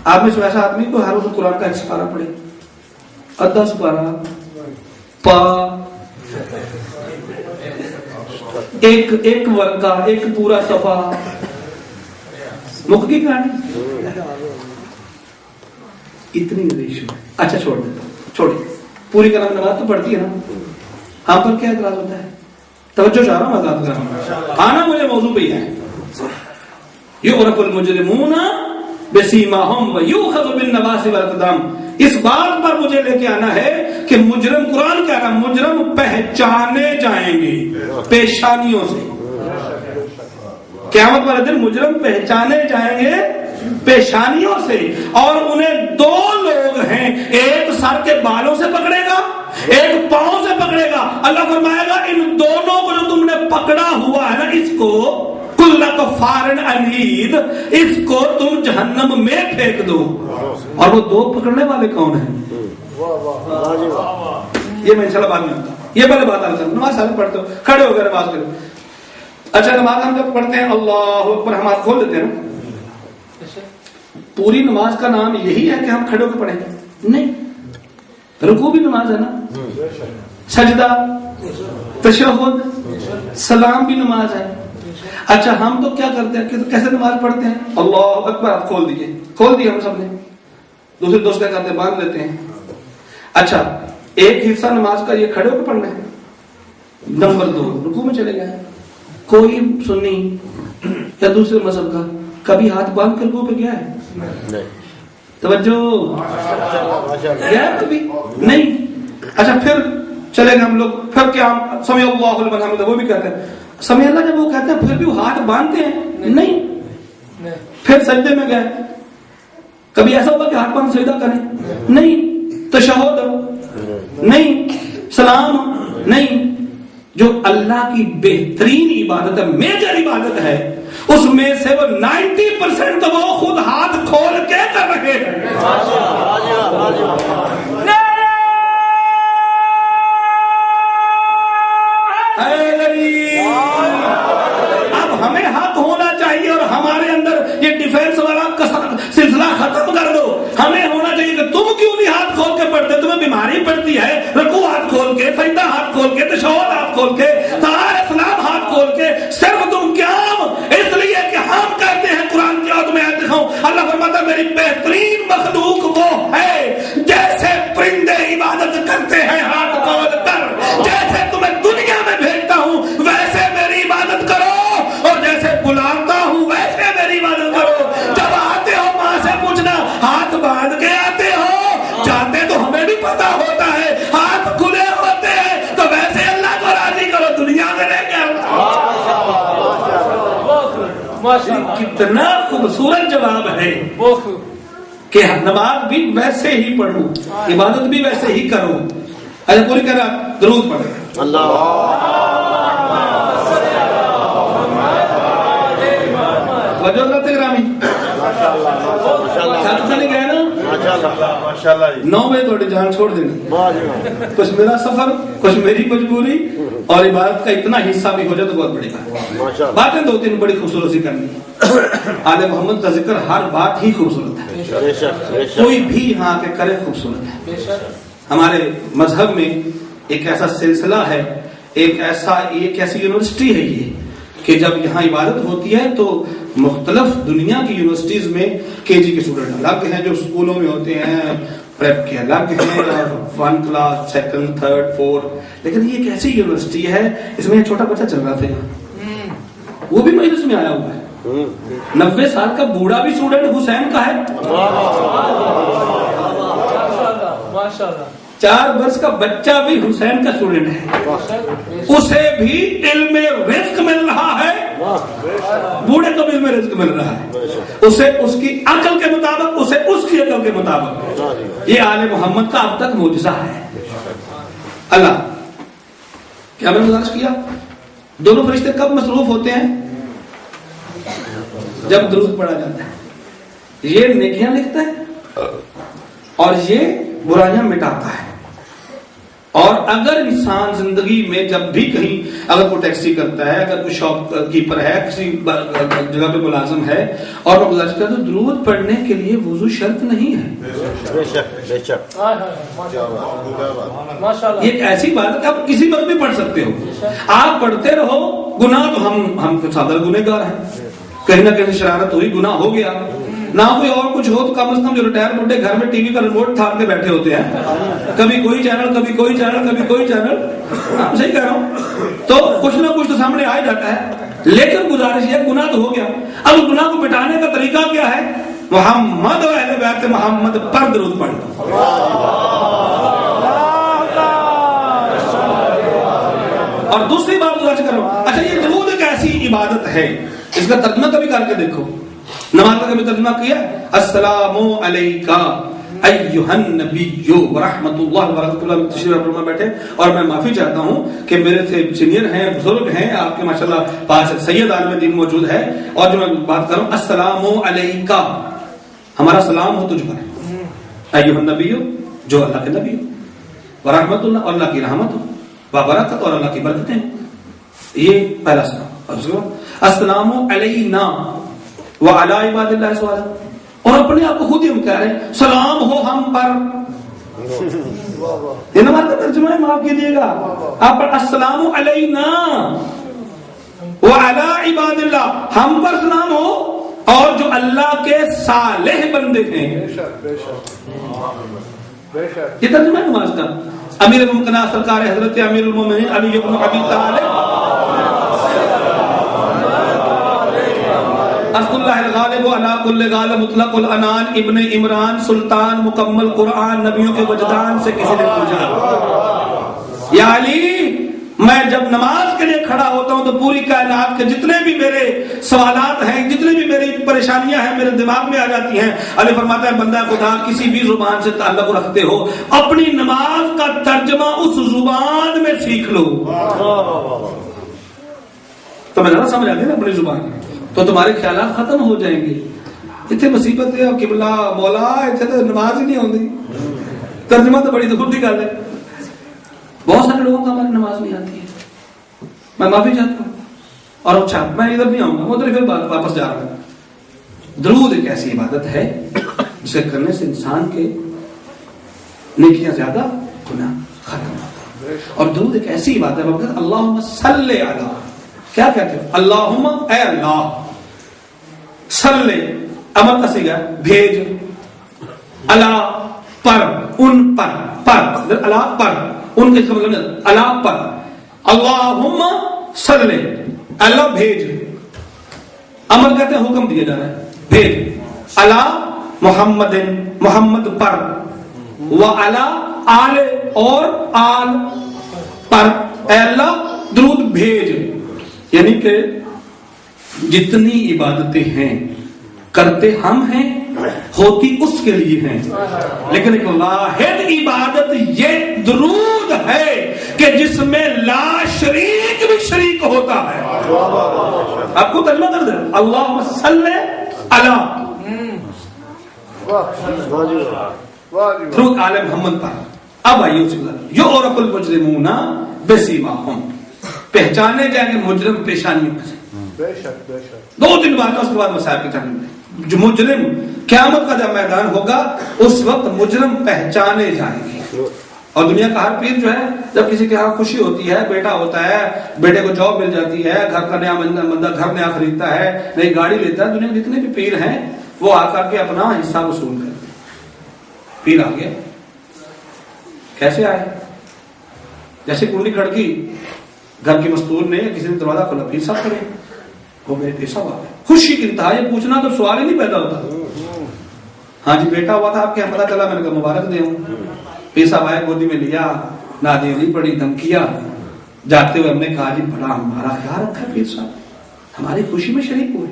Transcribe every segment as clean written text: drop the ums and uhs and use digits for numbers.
آپ میں سے ایسا آدمی کو ہر روز قرآن کا 1 سپارہ پڑھے، 10 سپارہ پا، ایک ورقہ، ایک پورا صفحہ، مک گئی کہانی. اتنی ریشو. اچھا چھوڑ دیتا ہوں، چھوڑیے. پوری کرم نماز تو پڑھتی ہے نا، ہم پر کیا اعتراض ہوتا ہے؟ توجہ چاہ رہا ہوں آزاد کرنا، آنا مجھے موضوع پہ ہی ہے. یعرف المجرمون بسیماہم ویؤخذ بالنواصی والاقدام. اس بات پر مجھے لے کے آنا ہے کہ مجرم، قرآن کہہ رہا مجرم پہچانے جائیں گے پیشانیوں سے. قیامت والے دن مجرم پہچانے جائیں گے پیشانیوں سے، اور انہیں 2 لوگ ہیں، ایک سر کے بالوں سے پکڑے گا، ایک پاؤں سے پکڑے گا. اللہ فرمائے گا ان دونوں کو جو تم نے پکڑا ہوا ہے نا، اس کو کل کفار عنید، اس کو تم جہنم میں پھینک دو. اور وہ 2 پکڑنے والے کون ہیں؟ یہ میں انشاءاللہ بعد میں ہوتا. یہ پہلے بات آ رہا ہے. نماز سارے پڑھتے ہو، کھڑے ہو گئے نماز کرو. اچھا نماز ہم جب پڑھتے ہیں اللہ اکبر، ہم ہاتھ کھول دیتے ہیں نا. پوری نماز کا نام یہی ہے کہ ہم کھڑے ہو کے پڑھیں؟ نہیں. رکوع بھی نماز ہے نا، سجدہ، تشہد، سلام بھی نماز ہے. اچھا ہم تو کیا کرتے ہیں، کیسے نماز پڑھتے ہیں؟ اللہ اکبر، آپ کھول دیجئے، کھول دیا ہم سب نے. دوسرے دوست کیا کرتے ہیں؟ باندھ لیتے ہیں. اچھا ایک حصہ نماز کا یہ کھڑے ہو کے پڑھنا ہے. نمبر 2 رکوع میں چلے گئے. کوئی سنی یا دوسرے مذہب کا کبھی ہاتھ باندھ کر رکوع پہ گیا ہے؟ توجہ گیا کبھی نہیں. اچھا پھر چلے گئے ہم لوگ، پھر کیا ہم سمع اللہ لمن حمدہ وہ بھی کہتے ہیں، سمع اللہ جب وہ کہتے ہیں پھر بھی وہ ہاتھ باندھتے ہیں؟ نہیں. پھر سجدے میں گئے، کبھی ایسا ہوگا کہ ہاتھ باندھ سجدہ کریں؟ نہیں. تشہد نہیں، سلام نہیں. جو اللہ کی بہترین عبادت ہے، میجر عبادت ہے، اس میں سے وہ 90% تو وہ خود ہاتھ کھول کے کر رہے ہیں. اب ہمیں حق ہونا چاہیے اور ہمارے اندر یہ ڈیفینس والا سلسلہ ختم کر دو. ہمیں ہونا چاہیے کہ تم کیوں نہیں ہاتھ کھول کے پڑھتے؟ تمہیں بیماری پڑتی ہے، رکوع ہاتھ کھول کے، سجدہ ہاتھ کھول کے، تشہد ہاتھ کھول کے، سلام ہاتھ کھول کے، صرف تم قیام اس لیے کہ ہم کہتے ہیں قرآن کی آیت میں دکھاؤں. اللہ فرماتا ہے میری بہترین مخلوق وہ ہے جیسے پرندے عبادت کرتے ہیں ہاتھ کھول کر، جیسے تمہیں دنیا میں بھیجتا ہوں ویسے میری عبادت کرو، اور جیسے بلاتا ہوں ویسے میری عبادت کرو. جب آتے ہو ماں سے پوچھنا ہاتھ باندھ کے آتے ہو، جاتے تو ہمیں بھی پتا ہوتا ہے ہاتھ کھلے ہوتے ہیں، تو ویسے اللہ کو راضی کرو، دنیا میں رہ کے. کتنا خوبصورت جواب ہے کہ نماز بھی ویسے ہی پڑھو، عبادت بھی ویسے ہی کرو. اچھا پوری کرا درود پڑھو. اللہ گرامی 9 بجے تھوڑی جان چھوڑ دینی، کچھ میرا سفر، کچھ میری مجبوری، اور عبادت کا اتنا حصہ بھی ہو جائے تو بہت بڑی بات. باتیں 2-3 بڑی خوبصورت سی کرنی. آل محمد کا ذکر ہر بات ہی خوبصورت ہے، کوئی بھی یہاں کے کرے خوبصورت ہے. ہمارے مذہب میں ایک ایسا سلسلہ ہے، ایک ایسی یونیورسٹی ہے یہ کہ جب یہاں عبادت ہوتی ہے تو مختلف دنیا کی یونیورسٹیز میں KG کے اسٹوڈنٹ الگ ہیں، جو اسکولوں میں ہوتے ہیں پریپ کے الگ ہیں، اور 1 کلاس 2nd 3rd 4th. لیکن یہ ایک ایسی یونیورسٹی ہے، اس میں ایک چھوٹا بچہ چل رہا تھا یہاں، وہ بھی مجلس میں آیا ہوا ہے. 90 سال کا بوڑھا بھی اسٹوڈنٹ حسین کا ہے، 4 برس کا بچہ بھی حسین کا اسٹوڈنٹ ہے. اسے بھی علم رزق مل رہا ہے، بوڑھے کو بھی علم رزق مل رہا ہے، اسے اس کی عقل کے مطابق، اسے اس کی عقل کے مطابق. یہ آل محمد کا اب تک معجزہ ہے. اللہ کیا میں نے گزارش کیا، دونوں فرشتے کب مصروف ہوتے ہیں؟ جب درود پڑھا جاتا ہے. یہ نیکیاں لکھتا ہے اور یہ برائیاں مٹاتا ہے. اور اگر انسان زندگی میں جب بھی کہیں اگر کوئی ٹیکسی کرتا ہے, اگر کوئی شاپ کیپر ہے, کسی جگہ پہ ملازم ہے اور وہ گزارش کرتا ہے, تو درود پڑھنے کے لیے وضو شرط نہیں ہے. یہ ایک ایسی بات ہے کہ آپ کسی وقت بھی پڑھ سکتے ہو, آپ پڑھتے رہو. گناہ تو ہم سادہ گنہگار ہیں, کہیں نہ کہیں شرارت ہوئی, گناہ ہو گیا. نہ کوئی اور کچھ ہو تو کم از کم جو ریٹائر بڈھے گھر میں ٹی وی کا ریموٹ تھام کے بیٹھے ہوتے ہیں, کبھی کوئی چینل کبھی کوئی چینل کبھی کوئی چینل. صحیح کہہ رہا ہوں, تو کچھ نہ کچھ تو سامنے آ جاتا ہے. لیکن گزارش یہ, گناہ تو ہو گیا, اب گناہ کو مٹانے کا طریقہ کیا ہے؟ محمد اور اہل بیت محمد پر درود پڑھ دو. اور دوسری بات گزارش کر رہا ہوں, اچھا یہ درود ایک ایسی عبادت ہے, اس کا ترجمہ کبھی کر کے دیکھو. نماز کا کبھی ترجمہ کیا؟ السلام علیکہ ایھا النبی ورحمۃ اللہ وبرکاتہ. تشریف فرما بیٹھے, اور میں معافی چاہتا ہوں کہ میرے سے سینئر ہیں, بزرگ ہیں آپ کے, ماشاءاللہ پاس سید عالم دین موجود ہے, اور جو میں بات کر رہا ہوں السلام علیکہ, ہمارا سلام ہو تجھ پر, ایھا النبی جو اللہ کے نبی ہو, ورحمۃ اللہ اور اللہ کی رحمت ہو, وبرکاتہ اور اللہ کی برکتیں. یہ پہلا سلام. السلام علینا وعلی عباد اللہ الصالحین, اور اپنے آپ کو خود ہی ہم کہہ رہے ہیں سلام ہو ہم پر. یہ نماز کا ترجمہ ہے, معاف کیجیے گا آپ پر. السلام علینا وعلی عباد اللہ, ہم پر سلام ہو اور جو اللہ کے صالح بندے ہیں. یہ ترجمہ ہے نماز کا. امیر المؤمنین سرکار حضرت امیر المؤمنین علی بن ابی طالب اسد اللہ الغالب علی کل غالب مطلق العنان ابن عمران سلطان مکمل قرآن, نبیوں کے وجدان سے کسی نے پوچھا, یا علی میں جب نماز کے لیے کھڑا ہوتا ہوں تو پوری کائنات کے جتنے بھی میرے سوالات ہیں, جتنی بھی میری پریشانیاں ہیں میرے دماغ میں آ جاتی ہیں. علی فرماتا ہے بندہ خدا کسی بھی زبان سے تعلق رکھتے ہو, اپنی نماز کا ترجمہ اس زبان میں سیکھ لو. تو میں ذرا سمجھ آتی ہے نا اپنی زبان, تو تمہارے خیالات ختم ہو جائیں گے. اتنے مصیبت ہے قبلہ مولا, اتنے تو نماز ہی نہیں ہوتی, ترجمہ تو بڑی خود کی گل ہے. بہت سارے لوگوں کو ہماری نماز نہیں آتی ہے, میں معافی چاہتا ہوں. اور اچھا میں ادھر نہیں آؤں گا, میں ادھر پھر واپس جا رہا ہوں. درود ایک ایسی عبادت ہے جسے کرنے سے انسان کے نیکیاں زیادہ, گناہ ختم. اور درود ایک ایسی عبادت ہے, اللہم صلی علی, کیا کہتے ہیں؟ اللہم اے اللہ, صلی امر کا صیغہ بھیج, اللہ پر, ان پر اللہ پر, ان کے مطلب اللہ پر. اللہم صلی, اللہ بھیج, امر کہتے ہیں حکم دیا جا رہا ہے, بھیج. اللہ محمد, محمد پر, وعلی آل, اور آل پر, اے اللہ درود بھیج. یعنی کہ جتنی عبادتیں ہیں کرتے ہم ہیں, ہوتی اس کے لیے ہیں, لیکن ایک واحد عبادت یہ درود ہے کہ جس میں لا شریک بھی شریک ہوتا ہے. آپ کو ترجمہ کر دیں, اللہم صلی علی, درود آل محمد پر. اب آئیے اسی بات, یعرف المجرمون بسیماہم, پہچانے جائیں گے مجرم پیشانیوں سے. دو تین باتیں اس کے بعد مسائل کی جانب میں. جو مجرم قیامت کا جب میدان ہوگا اس وقت مجرم پہچانے جائیں گے. اور دنیا کا ہر پیر جو ہے, جب کسی کے ہاں خوشی ہوتی ہے, بیٹا ہوتا ہے, بیٹے کو جاب مل جاتی ہے, گھر کا نیا بندہ گھر نیا خریدتا ہے, نئی گاڑی لیتا ہے, دنیا کے جتنے بھی پیر ہیں وہ آ کر کے اپنا حصہ وصول کرتے ہیں. پیر آ گیا, کیسے آئے؟ جیسے کنڈی کھڑکی, گھر کی مستور نے کسی نے دروازہ کھولا, پیر صاحب کرے, وہ میرے پیر صاحب آ گئے. خوشی کی انتہا, یہ پوچھنا تو سوال ہی نہیں پیدا ہوتا. ہاں جی بیٹا ہوا تھا آپ کے, پتا چلا, میں نے کہا مبارک دے ہوں. پیر صاحب آئے, گودی میں لیا, نادیری پڑی, دھمکیا. جاتے ہوئے ہم نے کہا جی بڑا ہمارا خیال رکھا پیر صاحب, ہماری خوشی میں شریک ہوئے.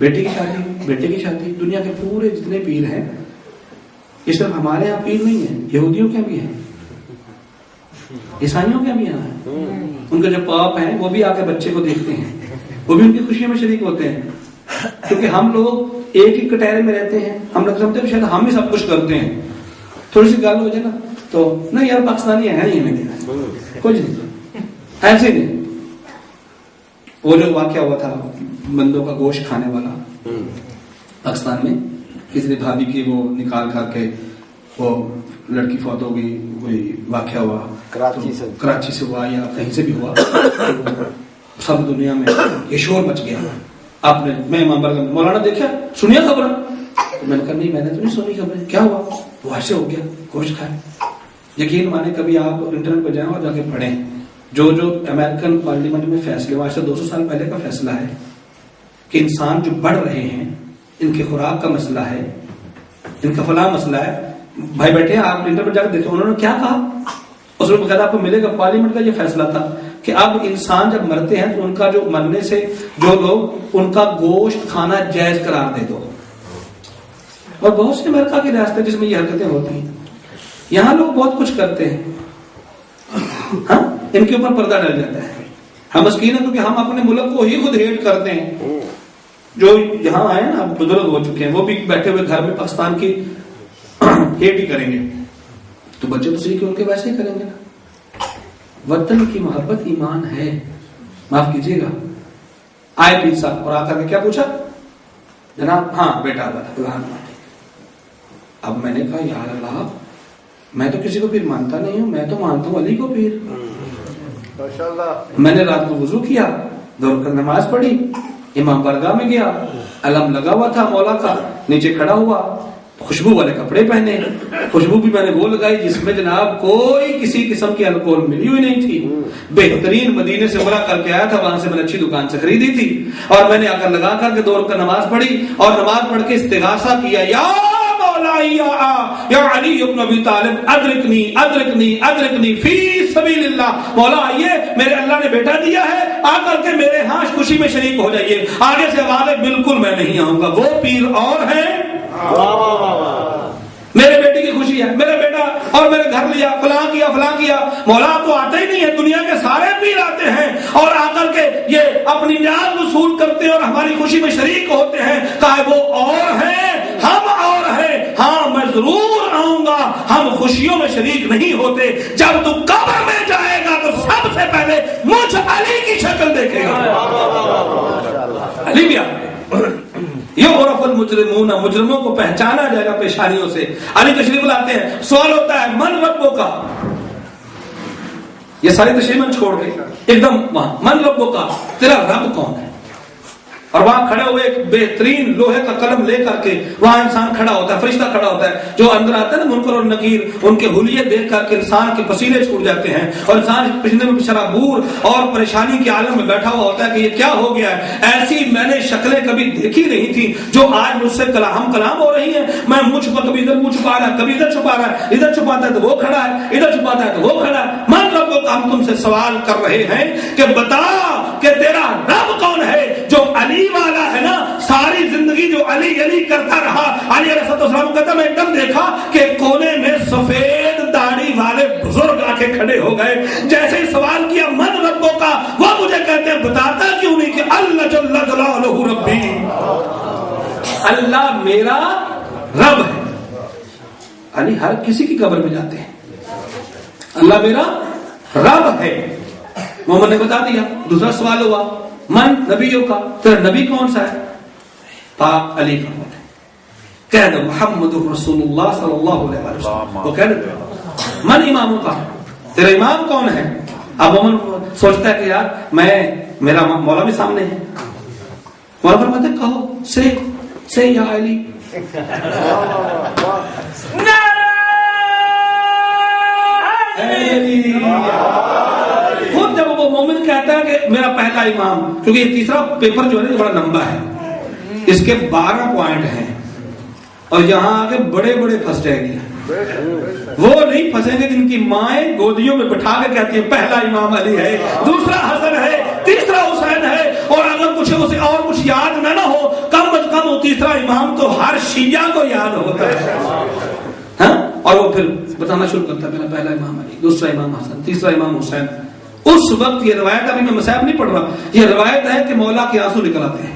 بیٹے کی شادی, بیٹے کی شادی. دنیا کے پورے جتنے پیر ہیں یہ صرف ہمارے یہاں پیر نہیں ہیں, یہودیوں کے بھی ہیں, عیسائیوں کے بھی یہاں ہیں. ان کے جو پاپ ہیں وہ بھی آ کے بچے کو دیکھتے ہیں, وہ بھی ان کی خوشیوں میں شریک ہوتے ہیں. کیونکہ ہم لوگ ایک ہی کٹہرے میں رہتے ہیں, ہم لوگ سمجھتے ہیں شاید ہم ہی سب کچھ کرتے ہیں. تھوڑی سی گل ہو جائے نا, تو نہیں یار پاکستانی ہے ہی نہیں، کچھ نہیں، ایسے نہیں. وہ جو واقعہ ہوا تھا بندوں کا گوشت کھانے والا پاکستان میں، کسی نے بھابھی کی وہ نکال کر کے وہ لڑکی فوت ہو گئی، وہی واقعہ ہوا کراچی سے ہوا یا کہیں سے بھی ہوا. سب دنیا میں یہ شور مچ گیا. آپ نے میں امام برگم مولانا دیکھا سنیا خبر؟ میں نے کہا نہیں میں نے تو نہیں سنی خبر. کیا ہوا؟ وہ ایسے ہو گیا گوشت کھائے. یقین مانے کبھی آپ انٹرنیٹ پہ جائیں اور جا کے پڑھیں جو امریکن پارلیمنٹ میں فیصلے ہوا، آج سے 200 سال پہلے کا فیصلہ ہے کہ انسان جو بڑھ رہے ہیں ان کے خوراک کا مسئلہ ہے، ان کا فلاں مسئلہ ہے. بھائی بیٹھے ہیں آپ انٹرنیٹ پہ جا کے دیکھیں انہوں نے کیا کہا. اس میں بقاعدہ آپ کو ملے گا پارلیمنٹ کا یہ فیصلہ تھا کہ اب انسان جب مرتے ہیں تو ان کا جو مرنے سے جو لوگ ان کا گوشت کھانا جائز قرار دے دو. اور بہت سی امریکہ کی ریاستیں جس میں یہ حرکتیں ہوتی ہیں، یہاں لوگ بہت کچھ کرتے ہیں. ہاں ان کے اوپر پردہ ڈل جاتا ہے. ہم مسکین ہیں کیونکہ ہم اپنے ملک کو ہی خود ہیٹ کرتے ہیں. جو یہاں آئے نا بزرگ ہو چکے ہیں وہ بھی بیٹھے ہوئے گھر میں پاکستان کی ہیٹ ہی کریں گے، تو بچے تو سیکھ کے ان کے ویسے ہی کریں گے نا. وطن کی محبت ایمان ہے. معاف کیجیے گا. آئے پیر صاحب اور آ کر کے کیا پوچھا؟ جناب ہاں بیٹا بتا. اب میں نے کہا یار اللہ میں تو کسی کو پیر مانتا نہیں ہوں، میں تو مانتا ہوں علی کو پیر. میں نے رات کو وضو کیا، دور کر نماز پڑھی، امام بارگاہ میں گیا، علم لگا ہوا تھا مولا کا، نیچے کھڑا ہوا، خوشبو والے کپڑے پہنے، خوشبو بھی میں نے وہ لگائی جس میں جناب کوئی کسی قسم کی الکوہل ملی ہوئی نہیں تھی. بہترین مدینے سے عمرہ کر کے آیا تھا، وہاں سے میں نے اچھی دکان سے خریدی تھی، اور میں نے آ کر لگا کر کے 2 رکعت نماز پڑھی اور نماز پڑھ کے استغاثہ کیا، یا علی ابن ابی طالب ادرکنی ادرکنی ادرکنی فی سبیل اللہ. مولا آئیے میرے اللہ نے بیٹا دیا ہے، آ کر کے میرے ہاں خوشی میں شریک ہو جائیے. آگے سے آواز ہے بالکل میں نہیں آؤں گا. وہ پیر اور ہیں میرے بیٹے کی خوشی ہے، میرا بیٹا اور میرے گھر لیا، فلاں کیا فلاں کیا. مولا تو آتے ہی نہیں ہے، دنیا کے سارے پیر آتے ہیں اور آ کر کے یہ اپنی نیاز وصول کرتے ہیں اور ہماری خوشی میں شریک ہوتے ہیں. کہا وہ اور ہیں ہم اور ہیں. ہاں میں ضرور آؤں گا، ہم خوشیوں میں شریک نہیں ہوتے. جب تو قبر میں جائے گا تو سب سے پہلے مجھ علی کی شکل دیکھے گا. علی بھی یعرف المجرمون، مجرموں کو پہچانا جائے گا پیشانیوں سے. علی تشریف لاتے ہیں، سوال ہوتا ہے من ربو کا. یہ ساری تشریح من چھوڑ کے ایک دم وہاں من ربو کا، تیرا رب کون ہے؟ اور وہاں کھڑے ہوئے ایک بہترین لوہے کا قلم لے کر کے وہاں انسان کھڑا ہوتا ہے، فرشتہ کھڑا ہوتا ہے. جو اندر آتا ہے نا منکر اور نکیر، ان کے حلیے دیکھ کر کے انسان کے پسینے چھوٹ جاتے ہیں اور انسان پسینے میں شرابور اور پریشانی کے عالم میں بیٹھا ہوا ہوتا ہے کہ یہ کیا ہو گیا ہے. ایسی میں نے شکلیں کبھی دیکھی نہیں تھی جو آج مجھ سے کلام ہو رہی ہیں. میں منہ چھپا، کبھی ادھر منہ چھپا رہا ہے، کبھی ادھر چھپا رہا ہے، ادھر چھپاتا ہے تو وہ کھڑا ہے، ادھر چھپاتا ہے تو وہ کھڑا ہے. من رب کو ہم تم سے سوال کر رہے ہیں کہ بتا کہ تیرا رب کون ہے؟ جو علی والا ہے نا، ساری زندگی جو علی علی کرتا رہا. علی علیہ السلام کہتا میں ایک دم دیکھا کہ کونے میں سفید داڑھی والے بزرگ آ کے کھڑے ہو گئے. جیسے ہی سوال کیا من ربوں کا، وہ مجھے کہتے ہیں بتاتا کیوں نہیں کہ اللہ جل جلالہ ربی، اللہ میرا رب ہے. علی ہر کسی کی قبر میں جاتے ہیں، اللہ میرا رب ہے. محمد نے بتا دیا. دوسرا سوال ہوا من نبیوں کا، تیرا نبی کون سا ہے؟ پاک علی کا ہے. کہہ دو محمد رسول اللہ صلی اللہ علیہ وسلم. وہ کہہ دو من اماموں کا، تیرا امام کون ہے؟ اب محمد سوچتا ہے کہ یار میرا مولا بھی سامنے ہے. مولا فرماتے کہو سے یا علی. خود جب وہ مومن کہتا ہے کہ میرا پہلا امام، کیونکہ یہ تیسرا پیپر جو ہے بڑا لمبا ہے، اس کے 12 پوائنٹ ہیں اور یہاں آگے بڑے بڑے پھنس جائیں گے. وہ نہیں پھنسیں گے جن کی مائیں گودیوں میں بٹھا کے کہتی ہیں پہلا امام علی ہے، دوسرا حسن ہے، تیسرا حسین ہے. اور اگر کچھ اسے اور کچھ یاد نہ ہو، کم از کم وہ تیسرا امام تو ہر شیعہ کو یاد ہوتا ہے. ہاں اور وہ پھر بتانا شروع کرتا ہے میرا پہلا امام علی، دوسرا امام حسن، تیسرا امام حسین. اس وقت یہ روایت، ابھی میں مصحف نہیں پڑھ رہا، یہ روایت ہے کہ مولا کے آنسو نکل آتے ہیں،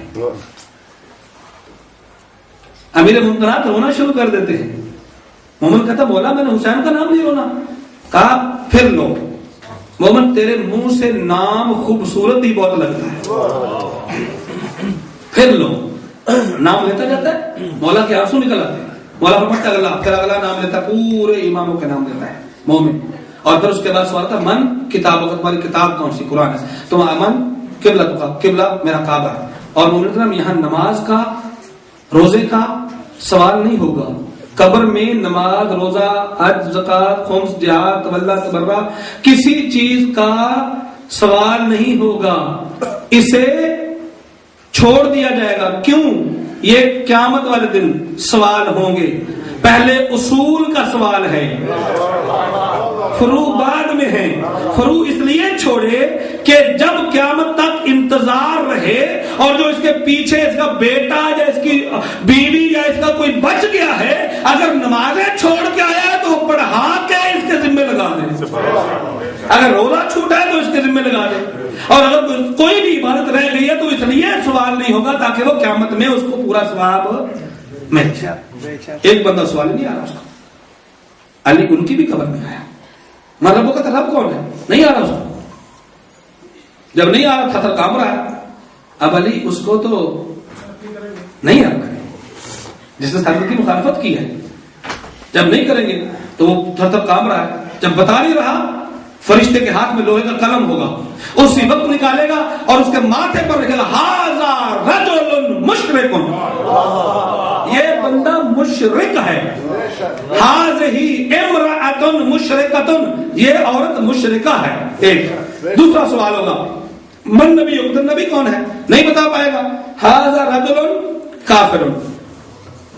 امیر ممتنعات رونا شروع کر دیتے ہیں. مومن کہتا مولا میں نے حسین کا نام نہیں رونا. کہا پھر لو. مومن تیرے منہ سے نام خوبصورت ہی بہت لگتا ہے, پھر لو. نام لیتا جاتا ہے, مولا کے آنسو نکل آتے ہیں. مولا فرماتا ہے اللہ, پھر اگلا نام لیتا ہے, پورے اماموں کے نام لیتا ہے مومن. اور پھر اس کے بعد سوال تھا من کتاب, تمہاری کتاب کون سی؟ قرآن ہے. تو من قبلہ کا, قبلہ میرا کعبہ ہے. اور مومن کرام یہاں نماز کا, روزے کا سوال نہیں ہوگا. قبر میں نماز, روزہ, حج, زکات, خمس, جہاد, تولا, تبرع کسی چیز کا سوال نہیں ہوگا. اسے چھوڑ دیا جائے گا. کیوں؟ یہ قیامت والے دن سوال ہوں گے. پہلے اصول کا سوال ہے, فروع بعد میں ہے. فروع اس لیے چھوڑے کہ جب قیامت تک انتظار رہے اور جو اس کے پیچھے اس کا بیٹا یا اس کی بیوی یا اس کا کوئی بچ گیا ہے, اگر نمازیں چھوڑ کے آیا ہے تو پڑھا کے اس کے ذمہ لگا دیں. اگر روزہ چھوٹا ہے تو اس کے ذمہ لگا دیں. اور اگر کوئی بھی عبادت رہ گئی ہے تو اس لیے سوال نہیں ہوگا تاکہ وہ قیامت میں اس کو پورا ثواب مل جائے. ایک بندہ سوال نہیں آ رہا اس کو. علی ان کی بھی قبر میں آیا. مطلب وہ کہتا رب کون ہے, نہیں آ رہا اس کو. جب نہیں آ رہا تھا تو کام رہا ہے. اب علی اس کو تو نہیں آ رہا ہے جس نے حضرت کی مخالفت کی ہے. جب نہیں کریں گے تو وہ تھر تھر کام رہا ہے. جب بتا نہیں رہا, فرشتے کے ہاتھ میں لوہے کا قلم ہوگا, اسی وقت نکالے گا اور اس کے ماتھے پر لکھے گا ھذا رجل مشرک, یہ بندہ مشرک ہے. ھذہ امرأۃ مشرکۃ, یہ عورت مشرکہ ہے. ایک دوسرا سوال ہوگا من نبی, نبی کون ہے, نہیں بتا پائے گا. ھذا رجل کافر,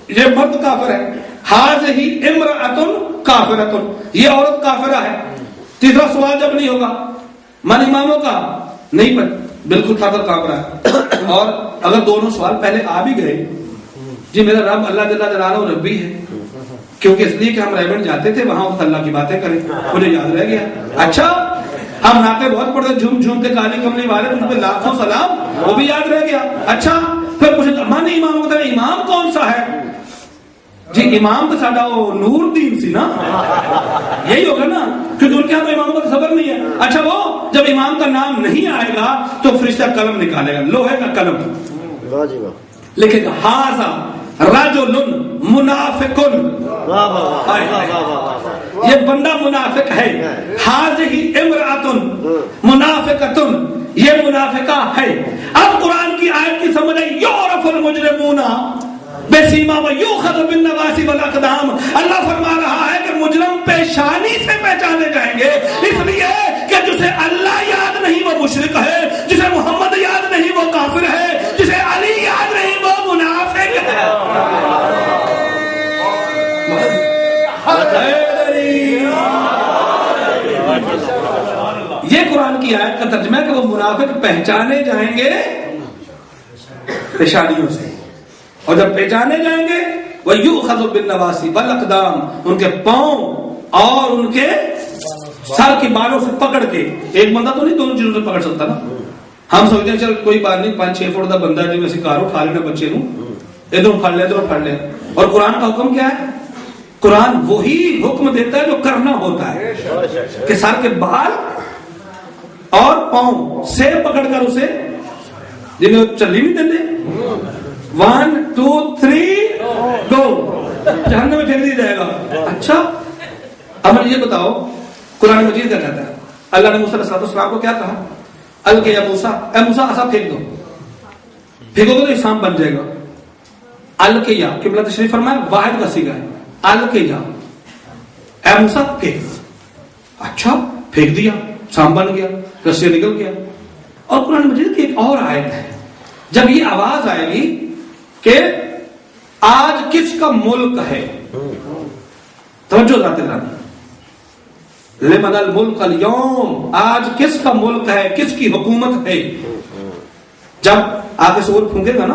یہ مرد کافر ہے. ھذہ امرأۃ کافرۃ, یہ عورت کافرہ ہے. تیسرا سوال جب نہیں ہوگا من اماموں کا, نہیں پر بالکل تھا کر کام رہا ہے. اور اگر دونوں سوال پہلے آ بھی گئے, جی میرا رب اللہ جل جلالہ ربی ہے, کیونکہ اس لیے کہ ہم ریونڈ جاتے تھے وہاں اللہ کی باتیں کریں, مجھے یاد رہ گیا. اچھا ہم ناطے بہت پڑھتے, جھوم جھوم کے کالی کملی والے, ان پہ لاکھوں سلام, وہ بھی یاد رہ گیا. اچھا پھر پوچھے من امام کو, امام کون سا ہے؟ جی امام تو ساڈا وہ نور دین سی نا, یہی ہوگا نا, کیونکہ ان کے یہاں تو اماموں کا صبر نہیں ہے. اچھا وہ جب امام کا نام نہیں آئے گا تو فرشتہ قلم نکالے گا, لوہے کا قلم لکھے گا ھذا رجل منافق, یہ بندہ منافق ہے. ھذہ امرأۃ منافقۃ, یہ منافقہ ہے. اب قرآن کی آیت کی سمجھ ہے یعرف المجرمون بسیما ویؤخذ بالنواصی والاقدام. اللہ فرما رہا ہے کہ مجرم پیشانی سے پہچانے جائیں گے, اس لیے کہ جسے اللہ یاد نہیں وہ مشرک ہے, جسے محمد یاد نہیں وہ کافر ہے, جسے علی یاد نہیں وہ منافق ہے. یہ قرآن کی آیت کا ترجمہ ہے کہ وہ منافق پہچانے جائیں گے پیشانیوں سے, اور جب پہچانے جائیں گے وَيُؤْخَذُ بِالنَّوَاصِي وَالْأَقْدَامِ, ان کے پاؤں اور ان کے سر کی بالوں سے پکڑ کے. ایک بندہ تو نہیں دونوں چیزوں سے پکڑ سکتا نا. ہم سوچتے ہیں چل کوئی بات نہیں, 5-6 فٹ کا بندہ ہے, جیسے کار اٹھا لینا بچے نو, ادھر پھڑ لے ادھر پھڑ لے. اور قرآن کا حکم کیا ہے؟ قرآن وہی حکم دیتا ہے جو کرنا ہوتا ہے, کہ سر کے بال اور پاؤں سے پکڑ کر اسے, جن میں چلی نہیں دیتے, 1 2 3 گو, جہنم میں پھینک دیا جائے گا. اچھا اب یہ بتاؤ قرآن مجید کیا کہتا ہے؟ اللہ نے موسیٰ علیہ السلام کو کیا کہا؟ القی یا موسیٰ, اے موسیٰ عصا پھینک دو, پھینکو گے تو انسان بن جائے گا. القی یا قبلہ تشریف فرمایا, واحد کا صیغہ ہے, القی یا, اے موسیٰ پھینک. اچھا پھینک دیا, سام بن گیا, رسی نکل گیا. اور قرآن مجید کی ایک اور آیت ہے, جب یہ آواز آئے گی کہ آج کس کا ملک ہے, توجہ ذات اللہ, لمن الملک اليوم, آج کس کا ملک ہے, کس کی حکومت ہے. جب آگے سور پھونکے گا نا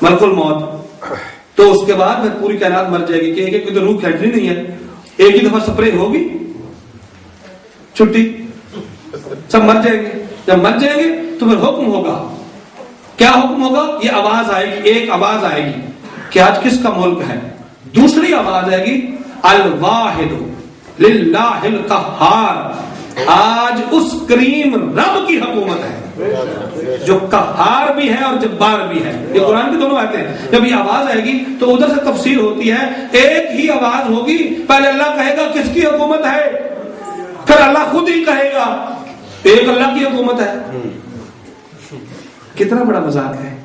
ملک الموت, تو اس کے بعد پوری کائنات مر جائے گی, کہ ایک ایک روح کھینچنی نہیں ہے, ایک ہی دفعہ سپرے ہوگی, چھٹی, سب مر جائیں گے. جب مر جائیں گے تو پھر حکم ہوگا. کیا حکم ہوگا؟ یہ آواز آئے گی, ایک آواز آئے گی کہ آج کس کا ملک ہے. دوسری آواز آئے گی الواحد للہ القہار، آج اس کریم رب کی حکومت ہے جو قہار بھی ہے اور جبار بھی ہے. یہ قرآن کی دونوں آیتیں ہیں. جب یہ آواز آئے گی تو ادھر سے تفسیر ہوتی ہے. ایک ہی آواز ہوگی، پہلے اللہ کہے گا کس کی حکومت ہے، پھر اللہ خود ہی کہے گا ایک اللہ کی حکومت ہے. کتنا بڑا مذاق ہے.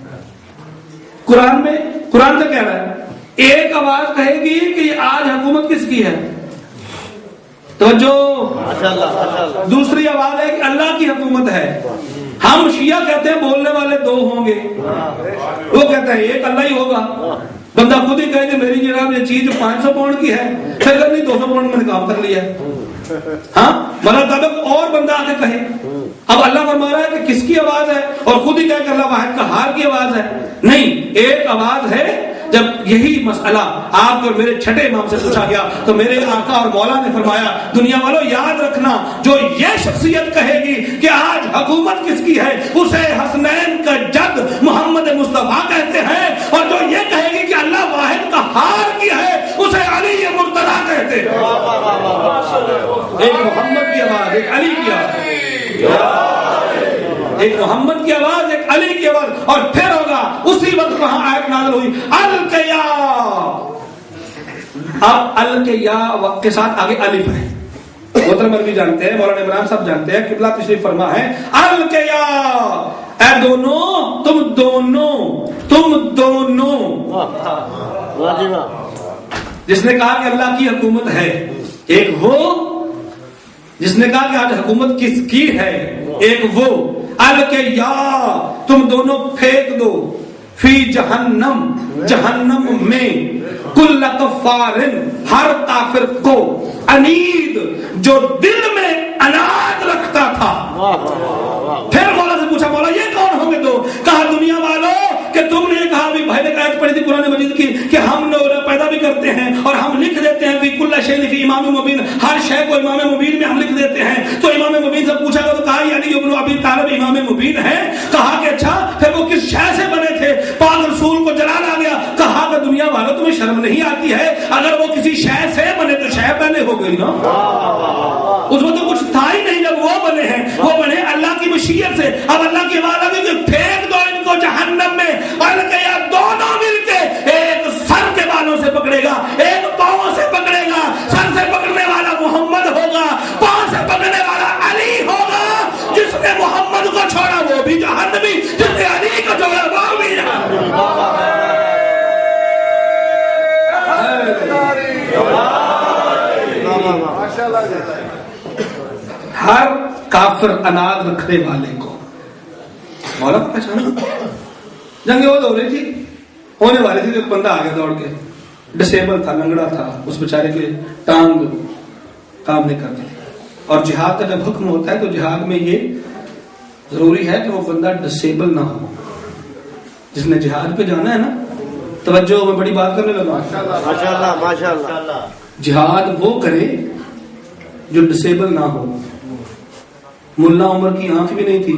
قرآن میں قرآن سے کہہ رہا ہے ایک آواز کہے گی کہ آج حکومت کس کی ہے. تو جو دوسری آواز ہے کہ اللہ کی حکومت ہے. ہم شیعہ کہتے ہیں بولنے والے دو ہوں گے، وہ کہتے ہیں ایک اللہ ہی ہوگا. بندہ خود ہی کہے کہ میری جناب یہ چیز 500 پاؤنڈ کی ہے، پھر نہیں 200 پاؤنڈ میں نے کام کر لیا. ہاں مطلب اور بندہ آگے کہے. اب اللہ فرما رہا ہے کہ کس کی آواز ہے اور خود ہی کہے کہ اللہ واحد قہار کی آواز ہے. نہیں، ایک آواز ہے. جب یہی مسئلہ آپ اور میرے چھٹے امام سے پوچھا گیا تو میرے آقا اور مولا نے فرمایا دنیا والوں یاد رکھنا، جو یہ شخصیت کہے گی کہ آج حکومت کس کی ہے اسے حسنین کا جد محمد مصطفیٰ کہتے ہیں، اور جو یہ کہے گی کہ اللہ واحد قہار کی ہے اسے علی مرتضیٰ کہتے ہیں. ایک محمد کی آواز، ایک علی کی آواز، ایک محمد کی آواز، ایک علی کی آواز. اور پھر ہوگا اسی وقت وہاں آیت نازل ہوئی القیا. اب القیا وقت کے ساتھ آگے الف ہے. محترم بھی جانتے ہیں، مولانا عمران صاحب جانتے ہیں، قبلہ تشریف فرما ہے القیا. اے دونوں، تم دونوں. جس نے کہا کہ اللہ کی حکومت ہے، ایک وہ جس نے کہا کہ آج حکومت کس کی ہے، ایک وہ. القیا، تم دونوں پھینک دو فی جہنم میں کل کفار، ہر کافر کو، عنید، جو دل میں اناد رکھتا تھا. پھر مولا سے پوچھا مولا یہ کون ہوں گے دو؟ کہا دنیا والوں کہ تم نے کہا بھی بھائی نے آیت پڑھی تھی قرآن مجید کی کہ ہم لوگ پیدا بھی کرتے ہیں اور ہم لکھ دیتے ہیں فی کل شیء فی امام مبین، ہر شے کو امام مبین میں ہم لکھ دیتے ہیں. تو امام مبین سے پوچھا گیا تو کہا علی ابن ابی طالب امام مبین ہے. کہا کہ اچھا پھر وہ کس شے سے بنے تھے؟ پاک رسول کو جلال آ گیا. کہا کہ دنیا والوں تمہیں شرم نہیں آتی ہے؟ اگر وہ کسی شے سے بنے تو شے پہلے ہو گئی نا، اس میں تو کچھ تھا ہی نہیں. جب وہ بنے ہیں وہ بنے اللہ کی مشیت سے. اب اللہ کی آواز آگے کہ پھینک دو ان کو جہنم میں. اور کہ یا دونوں مل کے ایک سر کے بالوں سے پکڑے گا، ایک پاؤں سے پکڑے گا. سر سے پکڑنے والا محمد ہوگا، پاؤں سے پکڑنے والا علی ہوگا. جس نے محمد کو چھوڑا وہ بھی جہنمی، جس نے علی کو چھوڑا وہ بھی جہنمی. ہر کافر اناد رکھنے والے کو مولا پہچانا. جنگ وہ ہو رہی تھی، ہونے والی تھی. ایک بندہ آگے دوڑ کے ڈسیبل تھا، لنگڑا تھا، اس بیچارے کے ٹانگ کام نہیں کرتی. اور جہاد کا جب حکم ہوتا ہے تو جہاد میں یہ ضروری ہے کہ وہ بندہ ڈسیبل نہ ہو. جس نے جہاد پہ جانا ہے نا، توجہ میں بڑی بات کرنے لگا، ماشاءاللہ. جہاد وہ کرے جو ڈسیبل نہ ہو. ملا عمر کی آنکھ بھی نہیں تھی،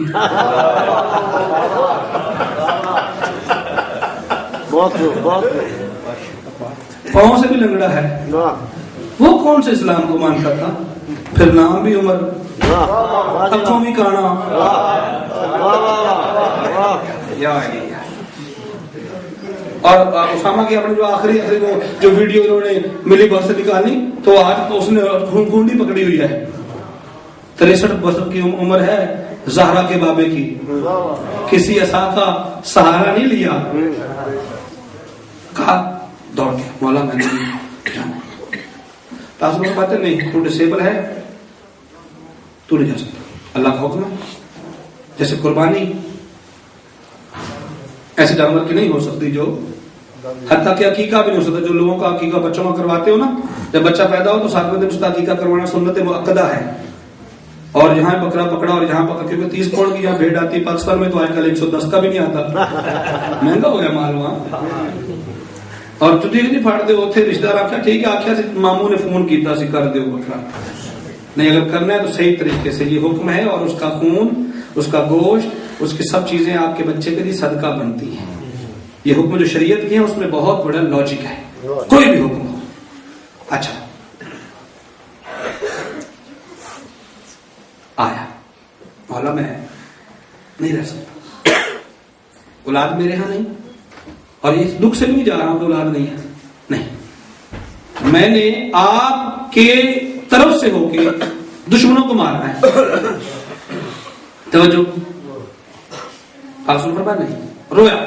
پاؤں سے بھی لنگڑا ہے. وہ کون سے اسلام کو مانتا تھا؟ پھر نام بھی عمر، اکھوں بھی کانا. اور اسامہ کی اپنی جو آخری وہ جو ویڈیو انہوں نے ملی بس سے نکالی تو آج اس نے گھونڈی پکڑی ہوئی ہے. 63 برس کی عمر ہے زہرا کے بابے کی. کسی عصا کا سہارا نہیں لیا. کہا دوڑ کے مولا میں نے جانا. تاثر کی باتیں نہیں، تو ڈسیبل ہے، تو نہیں جا سکتا. اللہ کا حکم ہے. جیسے قربانی ایسے جانور کی نہیں ہو سکتی جو حتیٰ کہ عقیقہ بھی نہیں ہو سکتا. جو لوگوں کا عقیقہ بچوں کا کرواتے ہو نا، جب بچہ پیدا ہو تو 7ویں دن اس کا عقیقہ کروانا سنت مؤکدہ ہے. اور یہاں بکرا پکڑا اور یہاں پکڑا، کیونکہ 30 پاؤنڈ کی یہاں بھیڑ آتی ہے. پاکستان میں تو آج کل 110 کا بھی نہیں آتا، مہنگا ہو گیا مال وہاں. اور چٹھی نہیں پھاڑ دے وہ تھے رشتہ دار آخیا ٹھیک ہے، آخیا ماموں نے فون کیتا سی کر دے بکرا. نہیں، اگر کرنا ہے تو صحیح طریقے سے یہ حکم ہے. اور اس کا خون، اس کا گوشت، اس کی سب چیزیں آپ کے بچے کے لیے صدقہ بنتی ہیں. یہ حکم جو شریعت کی ہے اس میں بہت بڑا لاجک ہے، کوئی بھی حکم ہو. اچھا حوالہ میں نہیں رہ سکتا. اولاد میرے ہاں نہیں, اور اس دکھ سے نہیں جا رہا ہوں کہ اولاد نہیں ہے, نہیں, میں نے آپ کے طرف سے ہو کے دشمنوں کو مارنا ہے. توجہ, آپ سن فرما نہیں, رویا,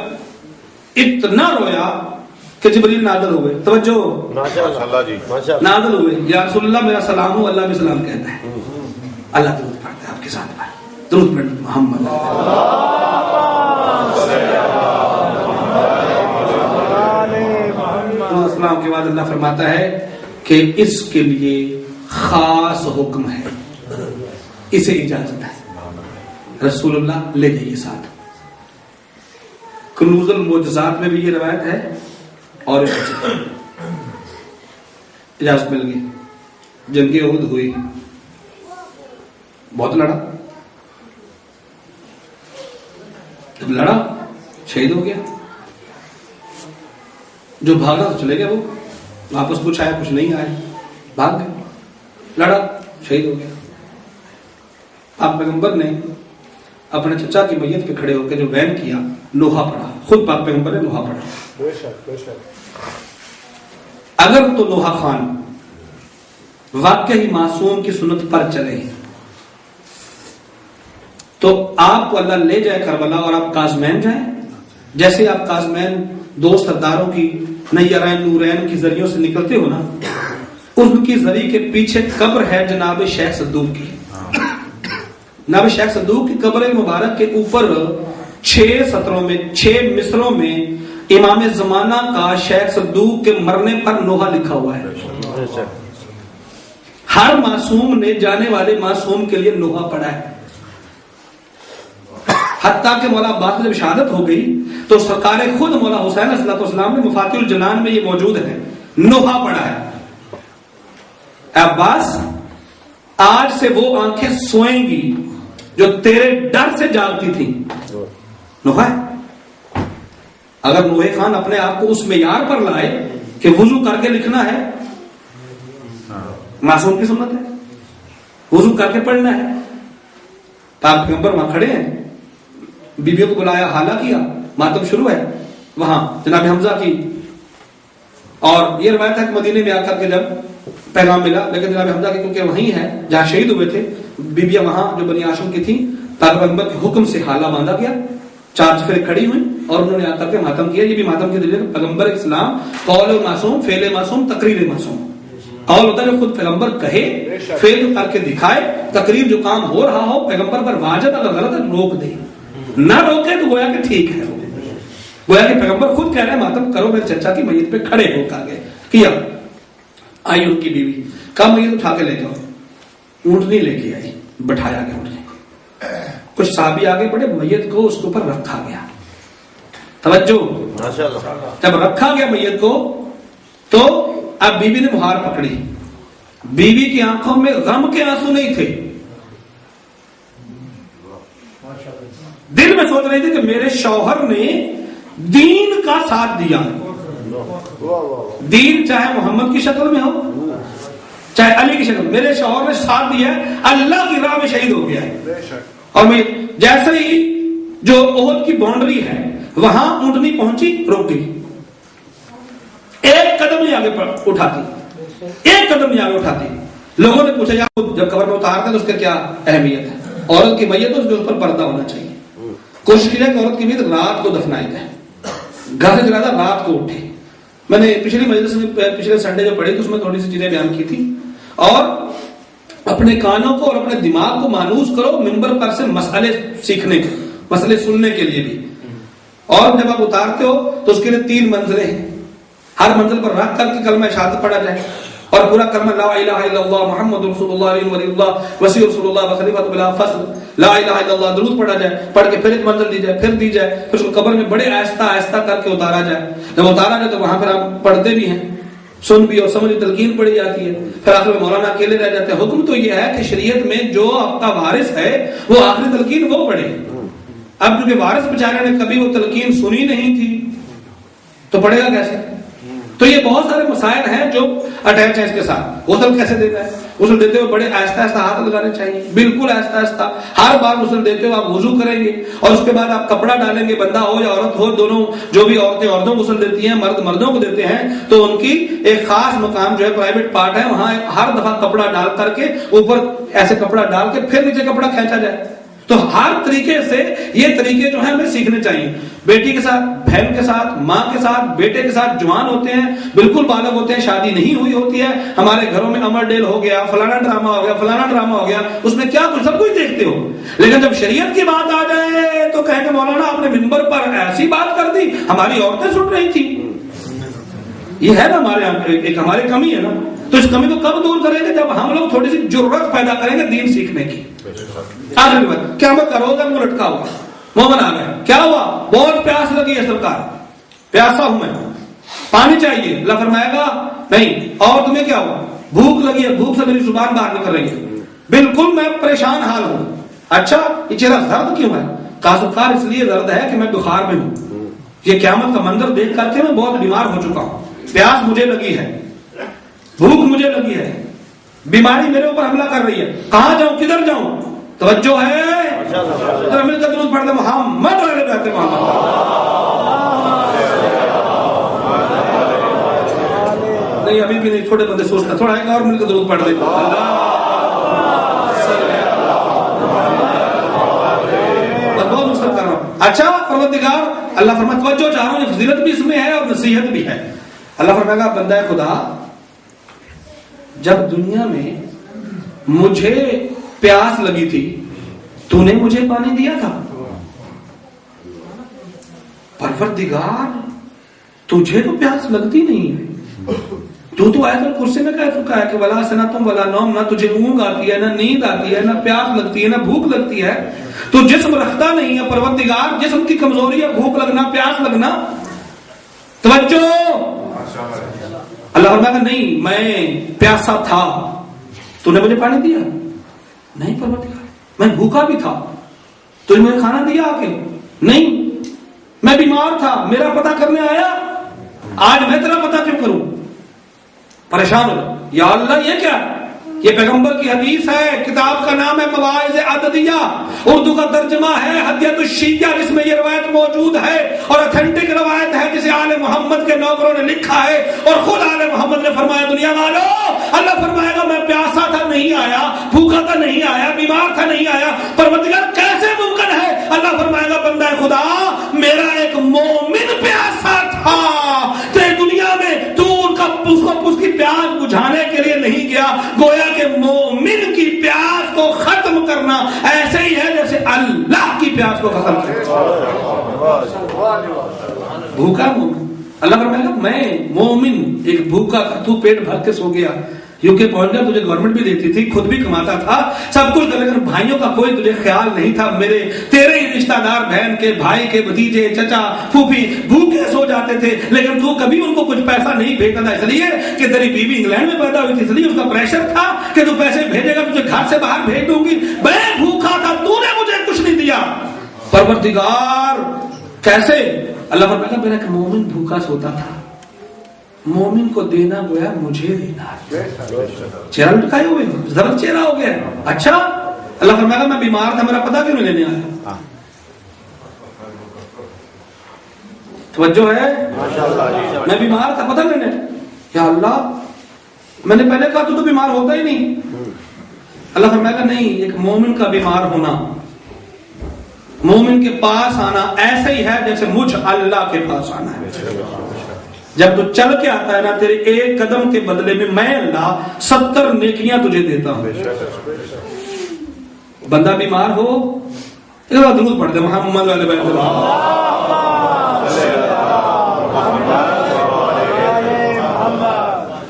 اتنا رویا کہ جبریل نازل ہوئے. توجہ, ماشاءاللہ جی, نازل ہوئے, یا رسول اللہ میرا سلام ہو, اللہ بھی سلام کہتا ہے. اللہ درود پڑھتا ہے آپ کے ساتھ پر, درود پڑھ محمد. السلام کے بعد اللہ فرماتا ہے کہ اس کے لیے خاص حکم ہے, اسے اجازت ہے, رسول اللہ لے جائیے ساتھ. کنوز المعجزات میں بھی یہ روایت ہے, اور اجازت مل گئی. جنگ احد ہوئی, بہت لڑا, جب لڑا شہید ہو گیا. جو بھاگا تو چلے گئے, وہ واپس کچھ آیا کچھ نہیں آئے, بھاگ گئے. لڑا شہید ہو گیا. آپ پیغمبر نے اپنے چچا کی میت پہ کھڑے ہو کے جو وین کیا, نوحہ پڑھا. خود پاک پیغمبر نے نوحہ پڑھا. اگر تو نوحہ خان واقعی معصوم کی سنت پر چلے تو آپ کو اللہ لے جائے کربلا اور آپ کاظمین جائیں. جیسے آپ کاظمین دو سرداروں کی نیرین نورین کی ذریعوں سے نکلتے ہو نا, ان کی ذریع کے پیچھے قبر ہے جناب شیخ صدوق کی. جناب شیخ صدوق کی قبر مبارک کے اوپر 6 سطروں میں 6 مصروں میں امام زمانہ کا شیخ صدوق کے مرنے پر نوحہ لکھا ہوا ہے. ہر معصوم نے جانے والے معصوم کے لیے نوحہ پڑھا ہے. حتیٰ کہ مولا عباس جب شہادت ہو گئی تو سرکار خود مولا حسین علیہ السلام نے مفاتیح الجنان میں یہ موجود ہے, نوحہ پڑھا ہے. عباس, آج سے وہ آنکھیں سوئیں گی جو تیرے ڈر سے جاگتی تھی. نوحہ ہے. اگر نوحہ خان اپنے آپ کو اس معیار پر لائے کہ وضو کر کے لکھنا ہے, معصوم کی سنت ہے, وضو کر کے پڑھنا ہے. پاک پیغمبر وہاں کھڑے ہیں, بیویوں کو بلایا, حالہ کیا, ماتم شروع ہے وہاں جناب حمزہ کی. اور یہ روایت ہے کہ مدینے میں آ کر کے جب پیغام ملا, لیکن جناب حمزہ کی کیونکہ وہیں ہے جہاں شہید ہوئے تھے, بیویاں وہاں جو بنی ہاشم کی تھیں, پیغمبر کے حکم سے حالہ باندھا گیا. 4 چفیریں کھڑی ہوئی اور انہوں نے آ کر کے ماتم کیا. یہ بھی ماتم کے دلیل پیغمبر اسلام قول معصوم, فعل معصوم, تقریر معصوم. قول ہوتا ہے جو خود پیغمبر کہے, فعل کر کے دکھائے, تقریر جو کام ہو رہا ہو پیغمبر پر واجب, اگر غلط ہے روک دے, نہ روکے تو گویا کہ ٹھیک ہے. گویا کہ پیغمبر خود کہہ رہے ہیں ماتم کرو میرے چچا کی میت پہ کھڑے ہو کر کے کیا. آئی ان کی بیوی, کہا میت اٹھا کے لے جاؤ. اونٹنی لے کے آئی, بٹھایا گیا اونٹنی کو. کچھ صحابی آگے بڑے, میت کو اس کے اوپر رکھا گیا. توجہ, جب رکھا گیا میت کو تو اب بیوی نے مہار پکڑی. بیوی کی آنکھوں میں غم کے آنسو نہیں تھے, دل میں سوچ رہی تھی کہ میرے شوہر نے دین کا ساتھ دیا. دین چاہے محمد کی شکل میں ہو چاہے علی کی شکل, میرے شوہر نے ساتھ دیا, اللہ کی راہ میں شہید ہو گیا ہے. اور میں جیسے ہی جو احد کی باؤنڈری ہے وہاں اونٹنی پہنچی, رک گئی, ایک قدم نہیں آگے اٹھاتی, ایک قدم نہیں آگے اٹھاتی. لوگوں نے پوچھا یار جب قبر میں اتارتے ہیں تو اس کی کیا اہمیت ہے؟ عورت کی میت اس کے اوپر پردہ ہونا چاہیے. کوشش کی جائے کہ عورت کی میت رات کو دفنائی جائے, گھر سے جنازہ رات کو اٹھے. میں نے پچھلی مجلس میں پچھلے سنڈے جو پڑھی تو اس میں تھوڑی سی چیزیں بیان کی تھی. اور اپنے کانوں کو اور اپنے دماغ کو مانوس کرو منبر پر سے مسئلے سیکھنے کے, مسئلے سننے کے لیے بھی. اور جب آپ اتارتے ہو تو اس کے لیے 3 منزلیں ہیں. ہر منزل پر رکھ کر کے کلمہ شہادت پڑھا جائے اور پورا کلمہ لا الہ الا اللہ محمد رسول اللہ علیہ ولی اللہ وسیع رسول اللہ وخلیفۃ بلا فصل لا الہ الا اللہ درود پڑھا جائے. پڑھ کے پھر ایک منزل دی جائے, پھر دی جائے, پھر اس کو قبر میں بڑے آہستہ آہستہ کر کے اتارا جائے. جب اتارا جائے تو وہاں پر آپ پڑھتے بھی ہیں, سن بھی اور سمجھ تلقین پڑھی جاتی ہے. پھر آخر میں مولانا اکیلے رہ جاتے ہیں. حکم تو یہ ہے کہ شریعت میں جو آپ کا وارث ہے وہ آخری تلقین وہ پڑھے. اب کیونکہ وارث بیچارے نے کبھی وہ تلقین سنی نہیں تھی تو پڑھے گا کیسے؟ تو یہ بہت سارے مسائل ہیں جو اٹیچ ہیں اس کے ساتھ. غسل کیسے دینا ہے؟ غسل دیتے ہوئے بڑے آہستہ آہستہ ہاتھ لگانے چاہیے, بالکل آہستہ آہستہ. ہر بار غسل دیتے ہوئے آپ وضو کریں گے اور اس کے بعد آپ کپڑا ڈالیں گے, بندہ ہو یا عورت ہو, دونوں جو بھی عورتوں کو غسل دیتی ہیں, مرد مردوں کو دیتے ہیں, تو ان کی ایک خاص مقام جو ہے پرائیویٹ پارٹ ہے, وہاں ہر دفعہ کپڑا ڈال کر کے اوپر ایسے کپڑا ڈال کے پھر نیچے کپڑا کھینچا جائے. تو ہر طریقے سے یہ طریقے جو ہیں ہمیں سیکھنے چاہیے. بیٹی کے ساتھ, بہن کے ساتھ, ماں کے ساتھ, بیٹے کے ساتھ, جوان ہوتے ہیں, بالکل بالغ ہوتے ہیں, شادی نہیں ہوئی ہوتی ہے, ہمارے گھروں میں امر ڈیل ہو گیا, فلانا ڈرامہ ہو گیا, فلانا ڈرامہ ہو گیا, اس میں کیا کچھ سب کچھ دیکھتے ہو. لیکن جب شریعت کی بات آ جائے تو کہیں کہ مولانا آپ نے منبر پر ایسی بات کر دی, ہماری عورتیں سن رہی تھی. یہ ہے نا ہمارے یہاں ایک ہماری کمی ہے نا. تو اس کمی کو کب دور کریں گے؟ جب ہم لوگ تھوڑی سی جرات پیدا کریں گے دین سیکھنے کی. آخری بات, قیامت کا روزہ منہ لٹکا ہوا, مومن آ گئے, کیا ہوا؟ بہت پیاس لگی ہے سرکار, پیاسا ہوں میں, پانی چاہیے. اللہ فرمائے گا نہیں. اور تمہیں کیا ہوا؟ بھوک لگی ہے, بھوک سے میری زبان باہر نکل رہی ہے, بالکل میں پریشان حال ہوں. اچھا یہ چہرہ زرد کیوں ہے؟ کہا سرکار اس لیے زرد ہے کہ میں بخار میں ہوں, یہ قیامت کا منظر دیکھ کر کے میں بہت بیمار ہو چکا ہوں, پیاس مجھے لگی ہے, بھوک مجھے لگی ہے, بیماری میرے اوپر حملہ کر رہی ہے, کہاں جاؤں, کدھر جاؤں؟ توجہ ہے, مل کر درود پڑھ دیں محمد علیہ بیت محمد. نہیں ابھی بھی نہیں, چھوٹے بندے سوچتا تھوڑا ایک اور مل کر درود پڑھ دیں. بہت مشکل کر رہا ہوں. اچھا پروردگار, اللہ فرماتا توجہ چاہ رہا ہوں, فضیلت بھی اس میں ہے اور نصیحت بھی ہے. اللہ فرمائے گا بندہ خدا, جب دنیا میں مجھے پیاس لگی تھی تو نے مجھے پانی دیا تھا. پروردگار تجھے تو پیاس لگتی نہیں ہے, تو آیت الکرسی میں کہہ چکا ہے کہ ولا سنتم ولا نوم, نہ تجھے اونگ آتی ہے, نہ نیند آتی ہے, نہ پیاس لگتی ہے, نہ بھوک لگتی ہے. تو جسم رکھتا نہیں ہے پروردگار, جسم کی کمزوری ہے, بھوک لگنا, پیاس لگنا. توجہ, اللہ فرماتا نہیں میں پیاسا تھا تو نے مجھے پانی دیا نہیں. پروردگار میں بھوکا بھی تھا تو مجھے کھانا دیا آ کے نہیں. میں بیمار تھا, میرا پتہ کرنے آیا, آج میں تیرا پتہ کیوں کروں؟ پریشان ہو یا اللہ یہ کیا؟ یہ پیغمبر کی حدیث ہے, کتاب کا نام ہے مواعظ عددیہ, اردو کا ترجمہ ہے ہدیۃ الشیعہ, جس میں یہ روایت موجود ہے اور اتھینٹک روایت ہے جسے آل محمد کے نوکروں نے لکھا ہے اور خود آل محمد نے فرمایا دنیا والو, اللہ فرمائے گا میں پیاسا تھا نہیں آیا, بھوکا تھا نہیں آیا, بیمار تھا نہیں آیا. پروردگار کیسے ممکن ہے؟ اللہ فرمائے گا بندہ خدا میرا ایک مومن پیاسا تھا, تو دنیا میں تو اس کی پیاس بجھانے کے لیے نہیں گیا. گویا کہ مومن کی پیاس کو ختم کرنا ایسے ہی ہے جیسے اللہ کی پیاس کو ختم کرنا. بھوکا مومن, اللہ فرمائے گا میں مومن ایک بھوکا تھا, تو پیٹ بھر کے سو گیا, یوکے پہنچ گیا, تجھے گورنمنٹ بھی دیتی تھی, خود بھی کماتا تھا, سب کچھ, لیکن بھائیوں کا کوئی تجھے خیال نہیں تھا. تیرے ہی رشتہ دار, بہن کے, بھائی کے, بھتیجے, چچا, پھوپھی بھوکے سو جاتے تھے, لیکن تو کبھی ان کو کچھ پیسہ نہیں بھیجتا تھا, اس لیے کہ تیری بیوی انگلینڈ میں پیدا ہوئی تھی, اس لیے اس کا پریشر تھا کہ تو پیسے بھیجے گا, تجھے گھر سے باہر بھیج دوں گی. میں بھوکا تھا, تو نے مجھے کچھ نہیں دیا. پروردگار کیسے؟ اللہ فرماتا میرا ایک مومن بھوکا سوتا تھا, مومن کو دینا گویا مجھے دینا. چہرہ لٹکائے ہوئے, زرد چہرہ ہو گیا. اچھا اللہ فرمائے گا میں بیمار تھا, میرا پتہ کیوں نہیں لینے آیا؟ توجہ ہے, میں بیمار تھا, پتہ لینے. یا اللہ میں نے پہلے کہا تو بیمار ہوتا ہی نہیں. اللہ فرمائے گا نہیں, ایک مومن کا بیمار ہونا, مومن کے پاس آنا ایسے ہی ہے جیسے مجھ اللہ کے پاس آنا ہے. جب تو چل کے آتا ہے نا, تیرے ایک قدم کے بدلے میں اللہ 70 نیکیاں تجھے دیتا ہوں. بندہ بیمار ہو, درود پڑھ دے محمد علیہ بیت محمد.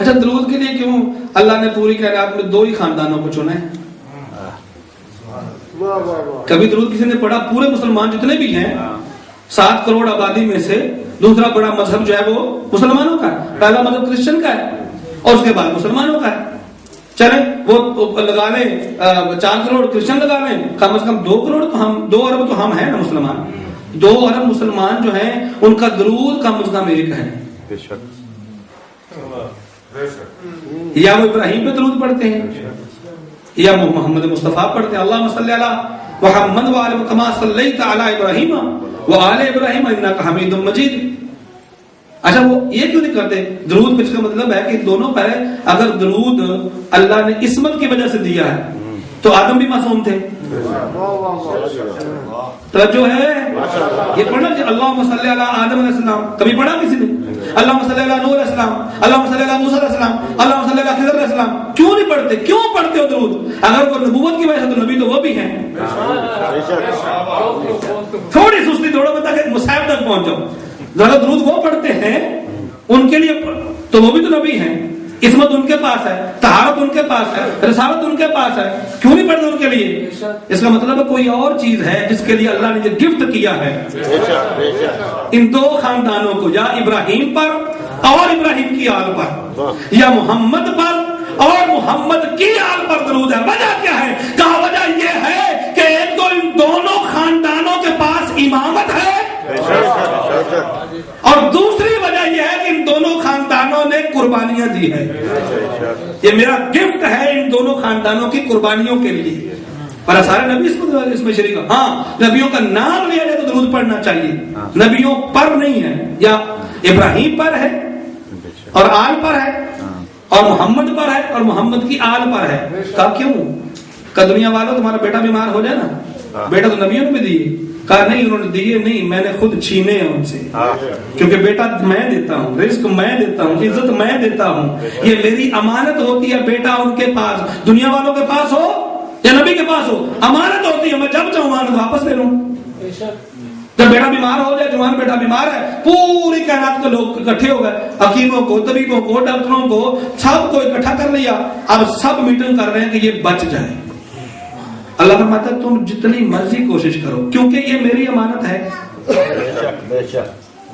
اچھا درود کے لیے کیوں اللہ نے پوری کائنات میں 2 ہی خاندانوں کو چنا ہے؟ کبھی درود کسی نے پڑھا؟ پورے مسلمان جتنے بھی ہیں 7 کروڑ آبادی میں سے دوسرا بڑا مذہب جو ہے وہ مسلمانوں کا ہے. پہلا مذہب کرسچن کا ہے اور اس کے بعد مسلمانوں کا ہے. چلیں وہ لگا لیں 4 کروڑ کرسچن لگا لیں, کم از کم 2 کروڑ تو ہم, 2 ارب تو ہم ہیں نا مسلمان. 2 ارب مسلمان جو ہیں ان کا درود کم از کم 1 ہے. یا وہ ابراہیم پہ درود پڑھتے ہیں یا محمد مصطفیٰ پڑھتے ہیں اللہم صلی علی محمد وآل کما صلیت علی ابراہیم وآل ابراہیم انک حمید مجید. اچھا وہ یہ کیوں نہیں کرتے درود پہ؟ اس کا مطلب ہے کہ دونوں پہ اگر درود اللہ نے عصمت کی وجہ سے دیا ہے تو آدم بھی معصوم تھے. توجہ ہے یہ پڑھنا کہ اللہم صلی علی آدم علیہ السلام کبھی پڑھا کسی نے؟ اللہم صلی علی نوح علیہ السلام، اللہم صلی علی موسیٰ علیہ السلام، اللہم صلی علی خضر علیہ السلام. کیوں نہیں پڑھتے؟ کیوں پڑھتے ہو درود؟ اگر وہ نبوت کی وجہ سے تو نبی تو وہ بھی ہیں. تھوڑی سستی دوڑو بتا کہ مصائب تک پہنچ جاؤ. ذرا درود وہ پڑھتے ہیں ان کے لیے تو وہ بھی تو نبی ہیں. عصمت ان کے پاس ہے، طہارت ان کے پاس ہے، رسالت ان کے پاس ہے. کیوں نہیں پڑھتے ان کے لیے؟ اس کا مطلب ہے کوئی اور چیز ہے جس کے لیے اللہ نے یہ گفٹ کیا ہے ان دو خاندانوں کو، یا ابراہیم پر اور ابراہیم کی آل پر، یا محمد پر اور محمد کی آل پر درود ہے. وجہ کیا ہے؟ کہا وجہ یہ ہے کہ ایک تو ان دونوں خاندانوں کے پاس امامت ہے اور دوسری وجہ یہ ہے کہ ان دونوں خاندانوں نے قربانیاں دی ہیں. یہ میرا گفٹ ہے ان دونوں خاندانوں کی قربانیوں کے لیے. پر سارے نبی اس میں شریک. ہاں نبیوں کا نام لیا جائے تو درود پڑھنا چاہیے، نبیوں پر نہیں ہے. یا ابراہیم پر ہے اور آل پر ہے اور محمد پر ہے اور محمد کی آل پر ہے. کہا کیوں؟ کہ دنیا والوں تمہارا بیٹا بیمار ہو جائے نا، بیٹا تو نبیوں نے بھی دیے. کہا نہیں انہوں نے دیے نہیں، میں نے خود چھینے ہیں ان سے، کیونکہ بیٹا میں دیتا ہوں، رزق میں دیتا ہوں، عزت میں دیتا ہوں. یہ میری امانت ہوتی ہے. بیٹا ان کے پاس، دنیا والوں کے پاس ہو یا نبی کے پاس ہو، امانت ہوتی ہے. میں جب چاہوں امانت واپس لے لوں. جب بیٹا بیمار ہو جائے، جوان بیٹا بیمار ہے، پوری کائنات کے لوگ اکٹھے ہو گئے، حکیموں کو، طبیبوں کو، ڈاکٹروں کو، سب کو اکٹھا کر لیا. اب سب میٹنگ کر رہے ہیں کہ یہ بچ جائے. اللہ فرماتا ہے تم جتنی مرضی کوشش کرو کیونکہ یہ میری امانت ہے.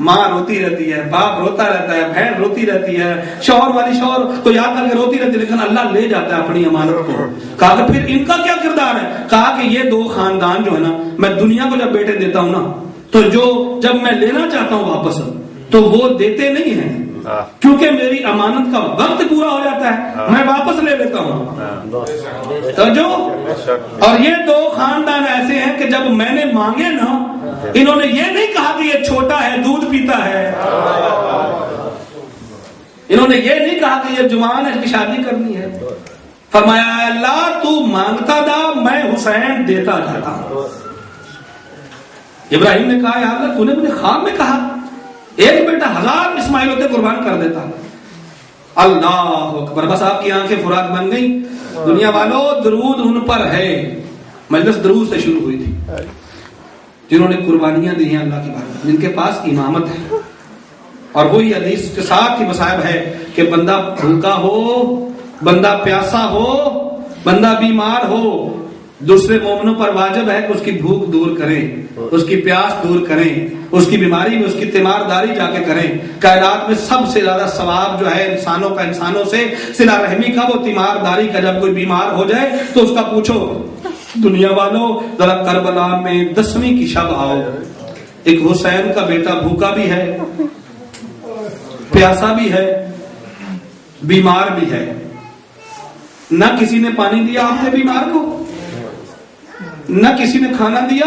ماں روتی رہتی ہے، باپ روتا رہتا ہے، بہن روتی رہتی ہے، شوہر والی شوہر کو یاد کر کے روتی رہتی ہے، لیکن اللہ لے جاتا ہے اپنی امانت کو. کہا کہ پھر ان کا کیا کردار ہے؟ کہا کہ یہ دو خاندان جو ہے نا، میں دنیا کو جب بیٹے دیتا ہوں نا تو جب میں لینا چاہتا ہوں واپس تو وہ دیتے نہیں ہیں کیونکہ میری امانت کا وقت پورا ہو جاتا ہے، میں واپس لے لیتا ہوں. اور یہ دو خاندان ایسے ہیں کہ جب میں نے مانگے نا، انہوں نے یہ نہیں کہا کہ یہ چھوٹا ہے دودھ پیتا ہے، انہوں نے یہ نہیں کہا کہ یہ جوان ہے اس کی شادی کرنی ہے. فرمایا اللہ تو مانگتا دا، میں حسین دیتا جاتا ہوں. ابراہیم نے کہا یا اللہ تو نے مجھے خواب میں کہا ایک بیٹا 1000 اسماعیل ہوتے قربان کر دیتا. اللہ اکبر. بس آپ کی آنکھیں فراق بن گئی. دنیا والوں درود ان پر ہے. مجلس درود سے شروع ہوئی تھی جنہوں نے قربانیاں دی ہیں اللہ کی بارگاہ، جن کے پاس امامت ہے. اور وہی حدیث کے ساتھ ہی مصائب ہے کہ بندہ بھوکا ہو، بندہ پیاسا ہو، بندہ بیمار ہو، دوسرے مومنوں پر واجب ہے کہ اس کی بھوک دور کریں، اس کی پیاس دور کریں، اس کی بیماری میں اس کی تیمارداری جا کے کریں. کائنات میں سب سے زیادہ ثواب جو ہے انسانوں کا، انسانوں سے صلہ رحمی کا، وہ تیمارداری کا. جب کوئی بیمار ہو جائے تو اس کا پوچھو. دنیا والوں ذرا کربلا میں 10ویں کی شب آؤ، ایک حسین کا بیٹا بھوکا بھی ہے، پیاسا بھی ہے، بیمار بھی ہے. نہ کسی نے پانی دیا آپ نے بیمار کو، نہ کسی نے کھانا دیا،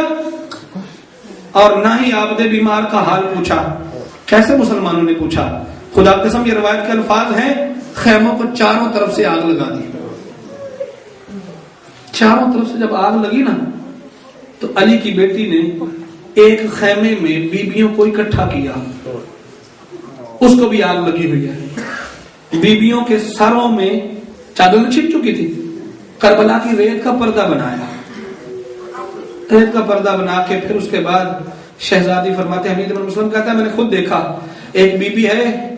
اور نہ ہی آپ نے بیمار کا حال پوچھا. کیسے مسلمانوں نے پوچھا؟ خدا قسم یہ روایت کے الفاظ ہیں، خیموں کو چاروں طرف سے آگ لگا دی. چاروں طرف سے جب آگ لگی نا تو علی کی بیٹی نے ایک خیمے میں بیبیوں کو اکٹھا کیا، اس کو بھی آگ لگی ہوئی ہے. بیبیوں کے سروں میں چادر چھپ چکی تھی. کربلا کی ریت کا پردہ بنایا، ریت کا پردہ بنا کے پھر اس کے بعد شہزادی فرماتے ہیں، حمید بن مسلم کہتا ہے میں نے خود دیکھا ایک بی بی ہے،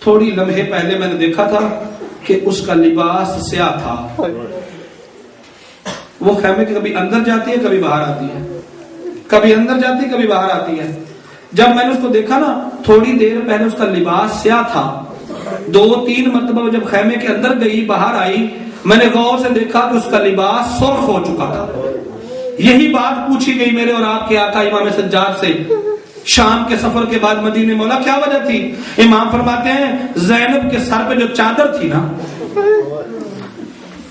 تھوڑی لمحے پہلے میں نے دیکھا تھا کہ اس کا لباس سیاہ تھا. وہ خیمے کے کبھی اندر جاتی ہے کبھی باہر آتی ہے، کبھی اندر جاتی ہے کبھی باہر آتی ہے. جب میں نے اس کو دیکھا نا تھوڑی دیر پہلے اس کا لباس سیاہ تھا، 2-3 مرتبہ جب خیمے کے اندر گئی باہر آئی، میں نے غور سے دیکھا کہ اس کا لباس سرخ ہو چکا تھا. یہی بات پوچھی گئی میرے اور آپ کے آقا امام سجاد سے شام کے سفر کے بعد مدینے مولا کیا وجہ تھی؟ امام فرماتے ہیں زینب کے سر پہ جو چادر تھی نا،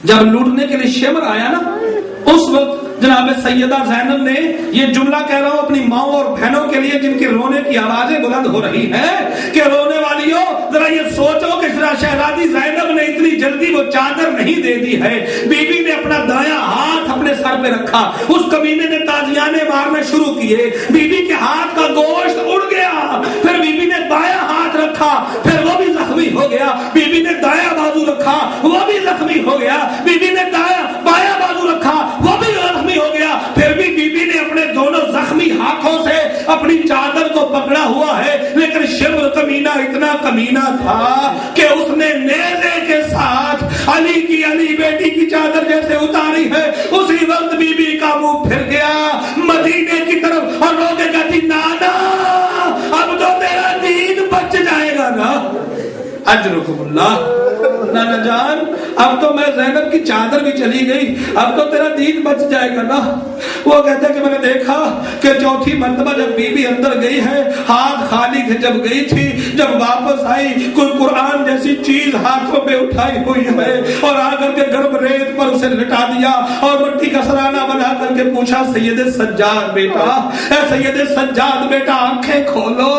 جب لوٹنے کے لیے شمر آیا نا، اس وقت جناب سیدہ زینب نے یہ جملہ کہہ رہا ہوں اپنی ماؤں اور بہنوں کے لیے جن کی رونے کی آوازیں بلند ہو رہی ہیں کہ رونے والیوں ذرا یہ سوچو کہ شہزادی زینب نے اتنی جلدی وہ چادر نہیں دے دی ہے. بی بی نے اپنا دایاں ہاتھ اپنے سر پہ رکھا، اس کمینے نے تازیانے مارنے شروع کیے، بی بی کے ہاتھ کا گوشت اڑ گیا، پھر بی بی نے بایاں ہاتھ رکھا، پھر وہ بھی زخمی ہو گیا، بی بی نے دایاں بازو رکھا، وہ بھی زخمی ہو گیا، بی بی نے بایاں بازو رکھا، وہ بھی زخمی ہو گیا، پھر بھی بی بی نے اپنے دونوں زخمی ہاتھوں سے اپنی چادر کو پکڑا ہوا ہے. لیکن شمر کمینہ اتنا کمینہ تھا کہ اس نے نیزے کے ساتھ علی بیٹی کی چادر جیسے اتاری ہے، اسی وقت بی بی کا منہ پھر گیا مدینے کی طرف اور رو کے کہتی نانا اب تو تیرا دین بچ جائے گا نا. اجرکم اللہ، نانا جان اب تو میں زینب کی چادر بھی چلی گئی، اب تو تیرا دین بچ جائے گا نا. وہ کہتا ہے کہ میں نے دیکھا کہ چوتھی مرتبہ جب بی بی اندر گئی ہے ہاتھ خالی تھے، جب گئی تھی جب واپس آئی کوئی قرآن جیسی چیز ہاتھوں پہ اٹھائی ہوئی ہے اور آ کر کے گرم ریت پر اسے لٹا دیا اور مٹی کا سرانہ بنا کر کے پوچھا سید سجاد بیٹا، اے سید سجاد بیٹا آنکھیں کھولو،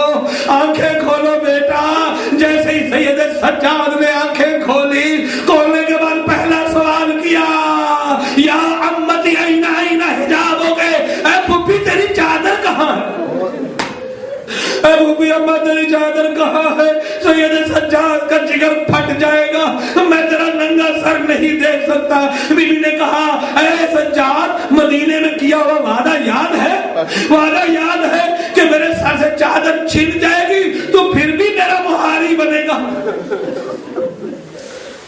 آنکھیں کھولو بیٹا. جیسے ہی سید سجاد نے آنکھیں کھولنے کے بعد پہلا سوال کیا یا امتی این حجاب ہو گئے، اے پھوپھی تیری چادر کہاں ہے، اے پھوپھی اماں تیری چادر کہاں ہے؟ سید سجاد کا جگر پھٹ جائے گا، میں تیرا ننگا سر نہیں دیکھ سکتا. بی بی نے کہا اے سجاد مدینے میں کیا ہوا وعدہ یاد ہے، وعدہ یاد ہے کہ میرے سر سے چادر چھن جائے گی تو پھر بھی میرا مہاری بنے گا.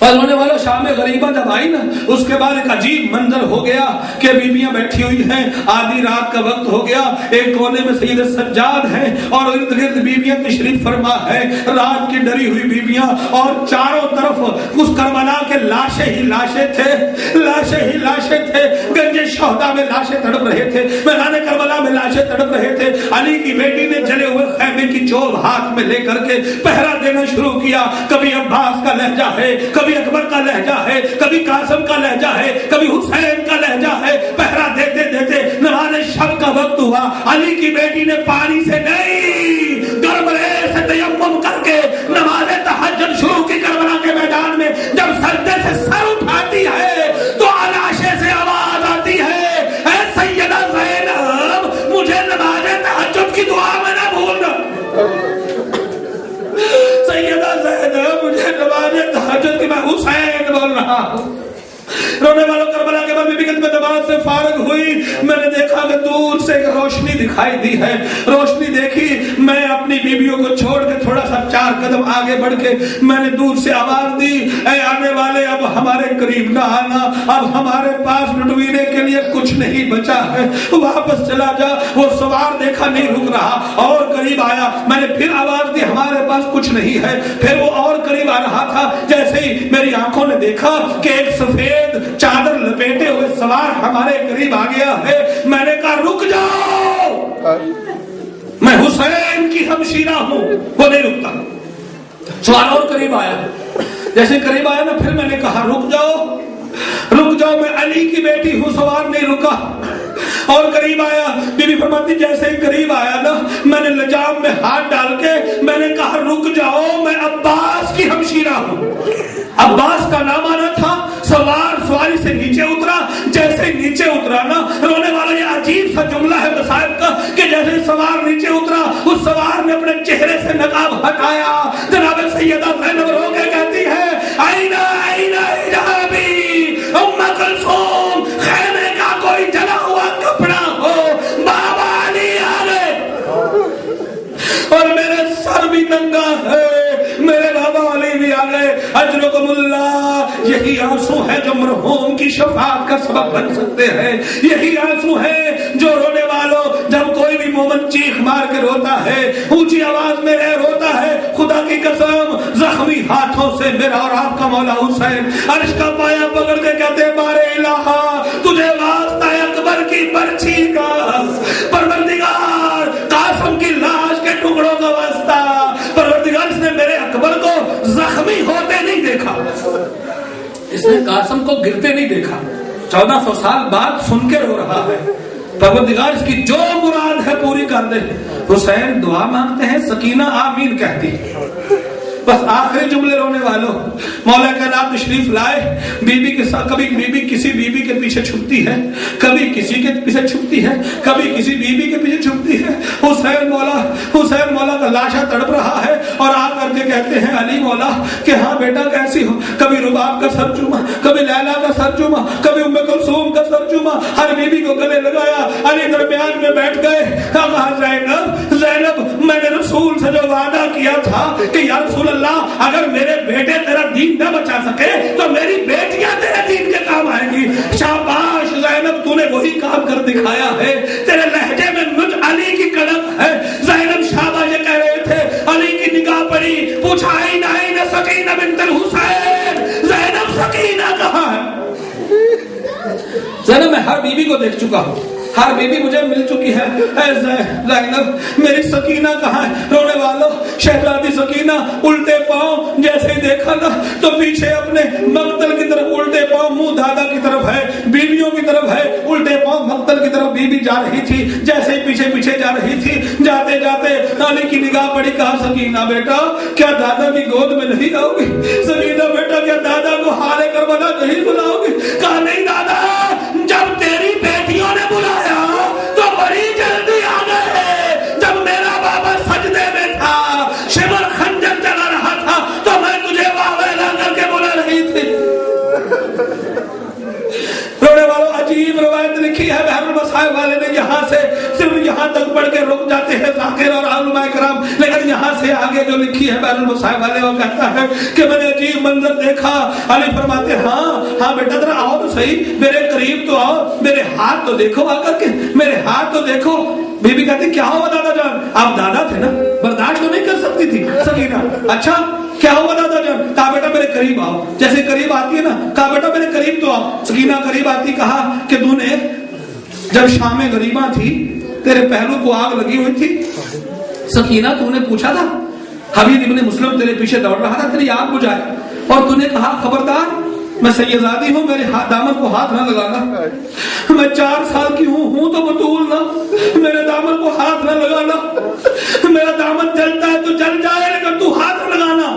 اور ہونے والا شام غریبہ جب آئی نا اس کے بعد ایک عجیب منظر ہو گیا کہ بیویاں بیٹھی ہوئی ہیں، آدھی رات کا وقت ہو گیا، ایک کونے میں سید سجاد ہیں اور ارد گرد بیویاں تشریف فرما ہے، رات کی ڈری ہوئی بیویاں، اور چاروں طرف اس کربلا کے لاشیں ہی لاشیں تھے، لاشیں ہی لاشیں تھے. گنج شہداء میں لاشیں تڑپ رہے تھے، میدان کربلا میں لاشیں تڑپ رہے تھے. علی کی بیٹی نے جلے ہوئے خیمے کی چوب ہاتھ میں لے کر کے پہرا دینا شروع کیا. کبھی عباس کا لہجہ ہے، کبھی اکبر کا لہجہ ہے، کبھی قاسم کا لہجہ ہے، کبھی حسین کا لہجہ ہے. پہرا دیتے دیتے نماز شب کا وقت ہوا. علی کی بیٹی نے پانی سے نہیں گرم ریت سے تیمم کر کے نماز تہجد شروع کی. کربلا کے میدان میں جب سجدے سے سر اٹھاتی ہے تو علاشے سے آواز آتی ہے اے سیدہ زینب مجھے نماز تہجد کی دعا میں نہ بھولنا. سیدہ زینب مجھے نماز تہجد کی، میں حسین بول رہا ہوں. رونے والوں کربلا کے بعد بی بی میں نماز سے فارغ ہوئی، میں نے دیکھا کہ دور سے ایک روشنی دکھائی دی ہے. روشنی دیکھی، میں اپنی بیویوں کو چھوڑ کے تھوڑا سا 4 قدم آگے بڑھ کے میں نے دور سے آواز دی اے آنے والے اب ہمارے قریب نہ آنا، اب ہمارے پاس لٹوینے کے لیے کچھ نہیں بچا ہے، واپس چلا جا. وہ سوار دیکھا نہیں رک رہا اور قریب آیا، میں نے پھر آواز دی ہمارے پاس کچھ نہیں ہے، پھر وہ اور قریب آ رہا تھا. جیسے ہی میری آنکھوں نے دیکھا کہ ایک سفید چادر لپیٹے ہوئے سوار ہمارے قریب آ گیا ہے، میں نے کہا رک جاؤ، میں حسین کی ہمشیرہ ہوں. وہ نہیں رکتا، سوار اور قریب آیا. جیسے قریب آیا نا پھر میں نے کہا رک جاؤ، رک جاؤ، میں علی کی بیٹی ہوں. سوار نہیں رکا اور قریب آیا. بی بی فرماتی جیسے ہی قریب آیا نا میں نے لجام میں ہاتھ ڈال کے میں نے کہا رک جاؤ، میں عباس کی ہمشیرہ ہوں. عباس کا نام آنا تھا. سوار سواری سے نیچے اترا، جیسے ہی نیچے اترا نا رونے والا یہ عجیب سا جملہ ہے مصائب کا کہ جیسے سوار نیچے اترا اس سوار نے اپنے چہرے سے نقاب ہٹایا. جناب سیدہ زینب رو کے کہتی ہے آئینہ آئینہ حجابی ام کلثوم، خیمے کا کوئی جلا ہوا کپڑا ہو، بابا علی آ گئے اور میرے سر بھی ننگا ہے، میرے بابا علی بھی آ گئے. اجرکم اللہ. یہی آنسو ہے جو مرحوم کی شفاعت کا سبب بن سکتے ہیں. یہی آنسو ہے جو رونے والوں جب کوئی بھی مومن چیخ مار کے روتا ہے، اونچی آواز میں روتا ہے، خدا کی قسم زخمی ہاتھوں سے میرا اور آپ کا مولا حسین عرش کا پایا پکڑ کے کہتے بارے الہا تجھے واسطہ اکبر کی برچھی کا، پروردگار قاسم کی لاش اس نے قاسم کو گرتے نہیں دیکھا، 1400 سال بعد سن کے رو رہا ہے، پروردگار اس کی جو مراد ہے پوری کر دے۔ حسین دعا مانگتے ہیں، سکینہ آمین کہتی ہے۔ بس آخری جملے رونے والوں، مولا کائنات تشریف لائے، بیوی کے ساتھ کبھی بیوی کسی بیوی کے پیچھے چھپتی ہے، کبھی کسی کے پیچھے چھپتی ہے، کبھی کسی بیوی کے پیچھے چھپتی ہے۔ حسین مولا کا لاشا تڑپ رہا ہے اور آ کر کے کہتے ہیں علی مولا کہ ہاں بیٹا کیسی ہو، کبھی رباب کا سر چوما، کبھی لیلا کا سر چوما، کبھی ام کلثوم کا سر چوما، ہر بیوی کو گلے لگایا۔ علی درمیان میں بیٹھ گئے، کہا زینب میں نے رسول سے جو وعدہ کیا تھا کہ یا رسول اللہ اگر میرے بیٹے تیرا دین نہ بچا سکے تو میری بیٹیاں تیرے دین کے کام آئیں گی۔ شاباش زینب، تو نے وہی کام کر دکھایا ہے، تیرے لہجے میں مجھ علی کی کڑک ہے۔ زینب شاباش یہ کہہ رہے تھے، علی کی نگاہ پڑی، پوچھا آئین سکینہ بنت الحسین، زینب سکینہ کہاں ہے؟ زینب میں ہر بیوی کو دیکھ چکا ہوں، ہر بیوی مجھے مل چکی ہے، اے زینب میری سکینہ کہاں ہے؟ رونے والوں، شہزادی سکینہ الٹے پاؤں جیسے ہی دیکھا نا تو پیچھے اپنے مقتل کی طرف الٹے پاؤں، منہ دادا کی طرف ہے، بیویوں کی طرف ہے، الٹے پاؤں مقتل کی طرف بیوی جا رہی تھی، جیسے ہی پیچھے جا رہی تھی، جاتے جاتے علی کی نگاہ پڑی، کہا سکینہ بیٹا کیا دادا کی گود میں نہیں آؤ گی؟ سکینہ بیٹا کیا دادا کو حال کربلا نہیں بلاؤ گی؟ کہا نہیں دادا، جب تیری بیٹیوں نے بلایا تو بڑی جلدی آ گئے، جب میرا بابا سجدے میں تھا، شمر خنجر چلا رہا تھا تو میں تجھے واویلا کر کے بلا رہی تھی۔ رونے والوں، عجیب روایت لکھی ہے بحر المصائب والے نے، یہاں سے صرف یہاں تک پڑھ کے رک جاتے ہیں ذاکر اور علماء کرام، لیکن یہاں سے آگے جو لکھی ہے بحر المصائب والے وہ کہتا ہے کہ میں نے عجیب منظر دیکھا۔ علی فرماتے ہاں بیٹا ذرا آؤ تو صحیح، میرے قریب تو آؤ، میرے ہاتھ تو دیکھو، آ کر کے میرے ہاتھ تو دیکھو۔ بی بی کہتی کیا ہوا دادا جان؟ آپ دادا تھے نا، برداشت تو نہیں کر سکتی تھی سکینہ۔ اچھا کیا ہوا دادا جان؟ کہا بیٹا میرے قریب آؤ، جیسے قریب آتی ہے نا، کہا بیٹا میرے قریب تو آؤ۔ سکینہ قریب آتی، کہا کہ تو نے جب شام غریباں تھی تیرے پہلو کو آگ لگی ہوئی تھی، سکینہ تو نے پوچھا تھا، حبیب ابن مسلم تیرے پیچھے دوڑ رہا تھا تیری آگ بجھائے، اور تو نے کہا خبردار میں سیدزادی ہوں، میرے دامن کو ہاتھ نہ لگانا، میں 4 سال کی ہوں تو بطول نہ، میرے دامن کو ہاتھ نہ لگانا، میرا دامن جلتا ہے تو جل جائے لیکن تو ہاتھ نہ لگانا۔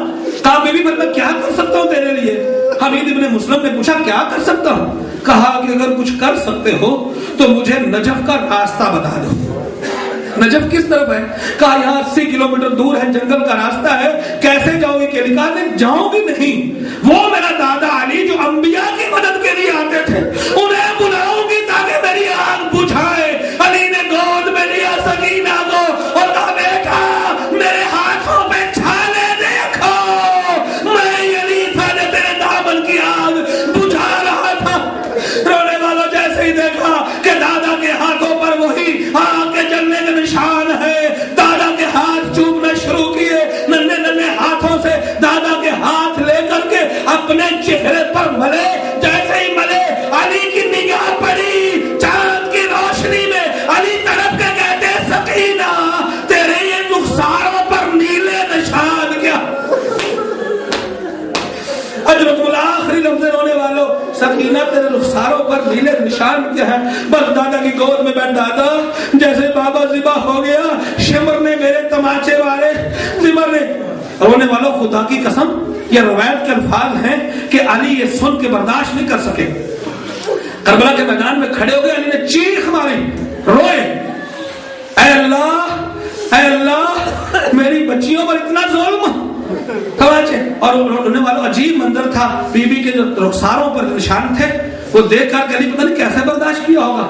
کہا بیوی میں کیا کر سکتا ہوں تیرے لیے؟ حمید ابن مسلم نے پوچھا کیا کر سکتا ہوں؟ کہا کہ اگر کچھ کر سکتے ہو تو مجھے نجف کا راستہ بتا دو۔ نجف کس طرف ہے؟ کہا یہاں 80 کلومیٹر دور ہے، جنگل کا راستہ ہے، کیسے جاؤ گی؟ کہ کہا نہیں جاؤں گی نہیں، وہ میرا دادا علی جو انبیاء کی مدد کے لیے آتے تھے انہیں بلاؤں گی تاکہ میری آگ بجھائے۔ علی نے گود میں لیا سکینہ کو اور کہا بیٹا میرے ہاتھوں پہ چھالے دیکھو، میں علی تھا جو تیرے دامن کی آگ بجھا رہا تھا۔ رونے والوں جیسے ہی دیکھا کہ دادا کے ہاتھوں پر وہی آگ کے جلنے کے نشان ہے، دادا کے ہاتھ چومنا شروع کیے، ننھے ننھے ہاتھوں سے دادا کے ہاتھ لے کر کے اپنے چہرے پر ملے، جیسے ہی ملے علی کی نگاہ پڑی چاند کی روشنی میں، علی طرف کے کہتے سکینہ تیرے یہ رخساروں پر نیلے نشان کیا؟ اجرکم الآخری لفظ رونے والوں، سکینہ تیرے رخساروں پر نیلے نشان کیا ہے؟ بس دادا کی گود میں بیٹھ، دادا جیسے بابا ذبح ہو گیا، شمر نے میرے تماچے والے، شمر نے رونے والوں، خدا کی قسم یہ روایت کے الفاظ ہیں کہ علی یہ سن کے برداشت نہیں کر سکے، کربلا کے میدان میں کھڑے ہو گئے، علی نے چیخ ماری، روئے، اے اللہ میری بچیوں پر اتنا ظلم، اور رونے والوں عجیب منظر تھا، بی بی کے جو رخساروں پر نشان تھے وہ دیکھ کر علی پتہ نہیں کیسے برداشت کیا ہوگا۔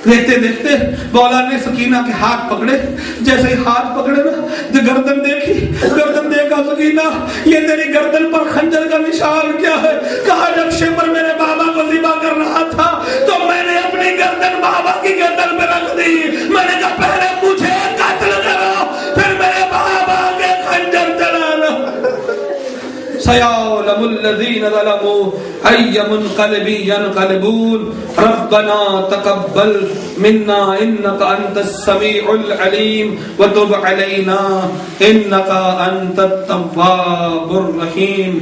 دیکھتے دیکھتے مولا نے سکینہ کے ہاتھ پکڑے، جیسے ہی ہاتھ پکڑے نا جو گردن دیکھی، گردن دیکھا سکینہ یہ تیری گردن پر خنجر کا نشان کیا ہے؟ کہا جب شمر میرے بابا کو ذبح کر رہا تھا تو میں نے اپنی گردن بابا کی گردن پہ رکھ دی، میں نے کہا پہلے مجھے قتل کرو پھر میرے بابا کے خنجر چلانا۔ سيعلم الذين ظلموا أي منقلب ينقلبون ربنا تقبل منا إنك أنت السميع العليم وتب علينا إنك أنت التواب الرحيم۔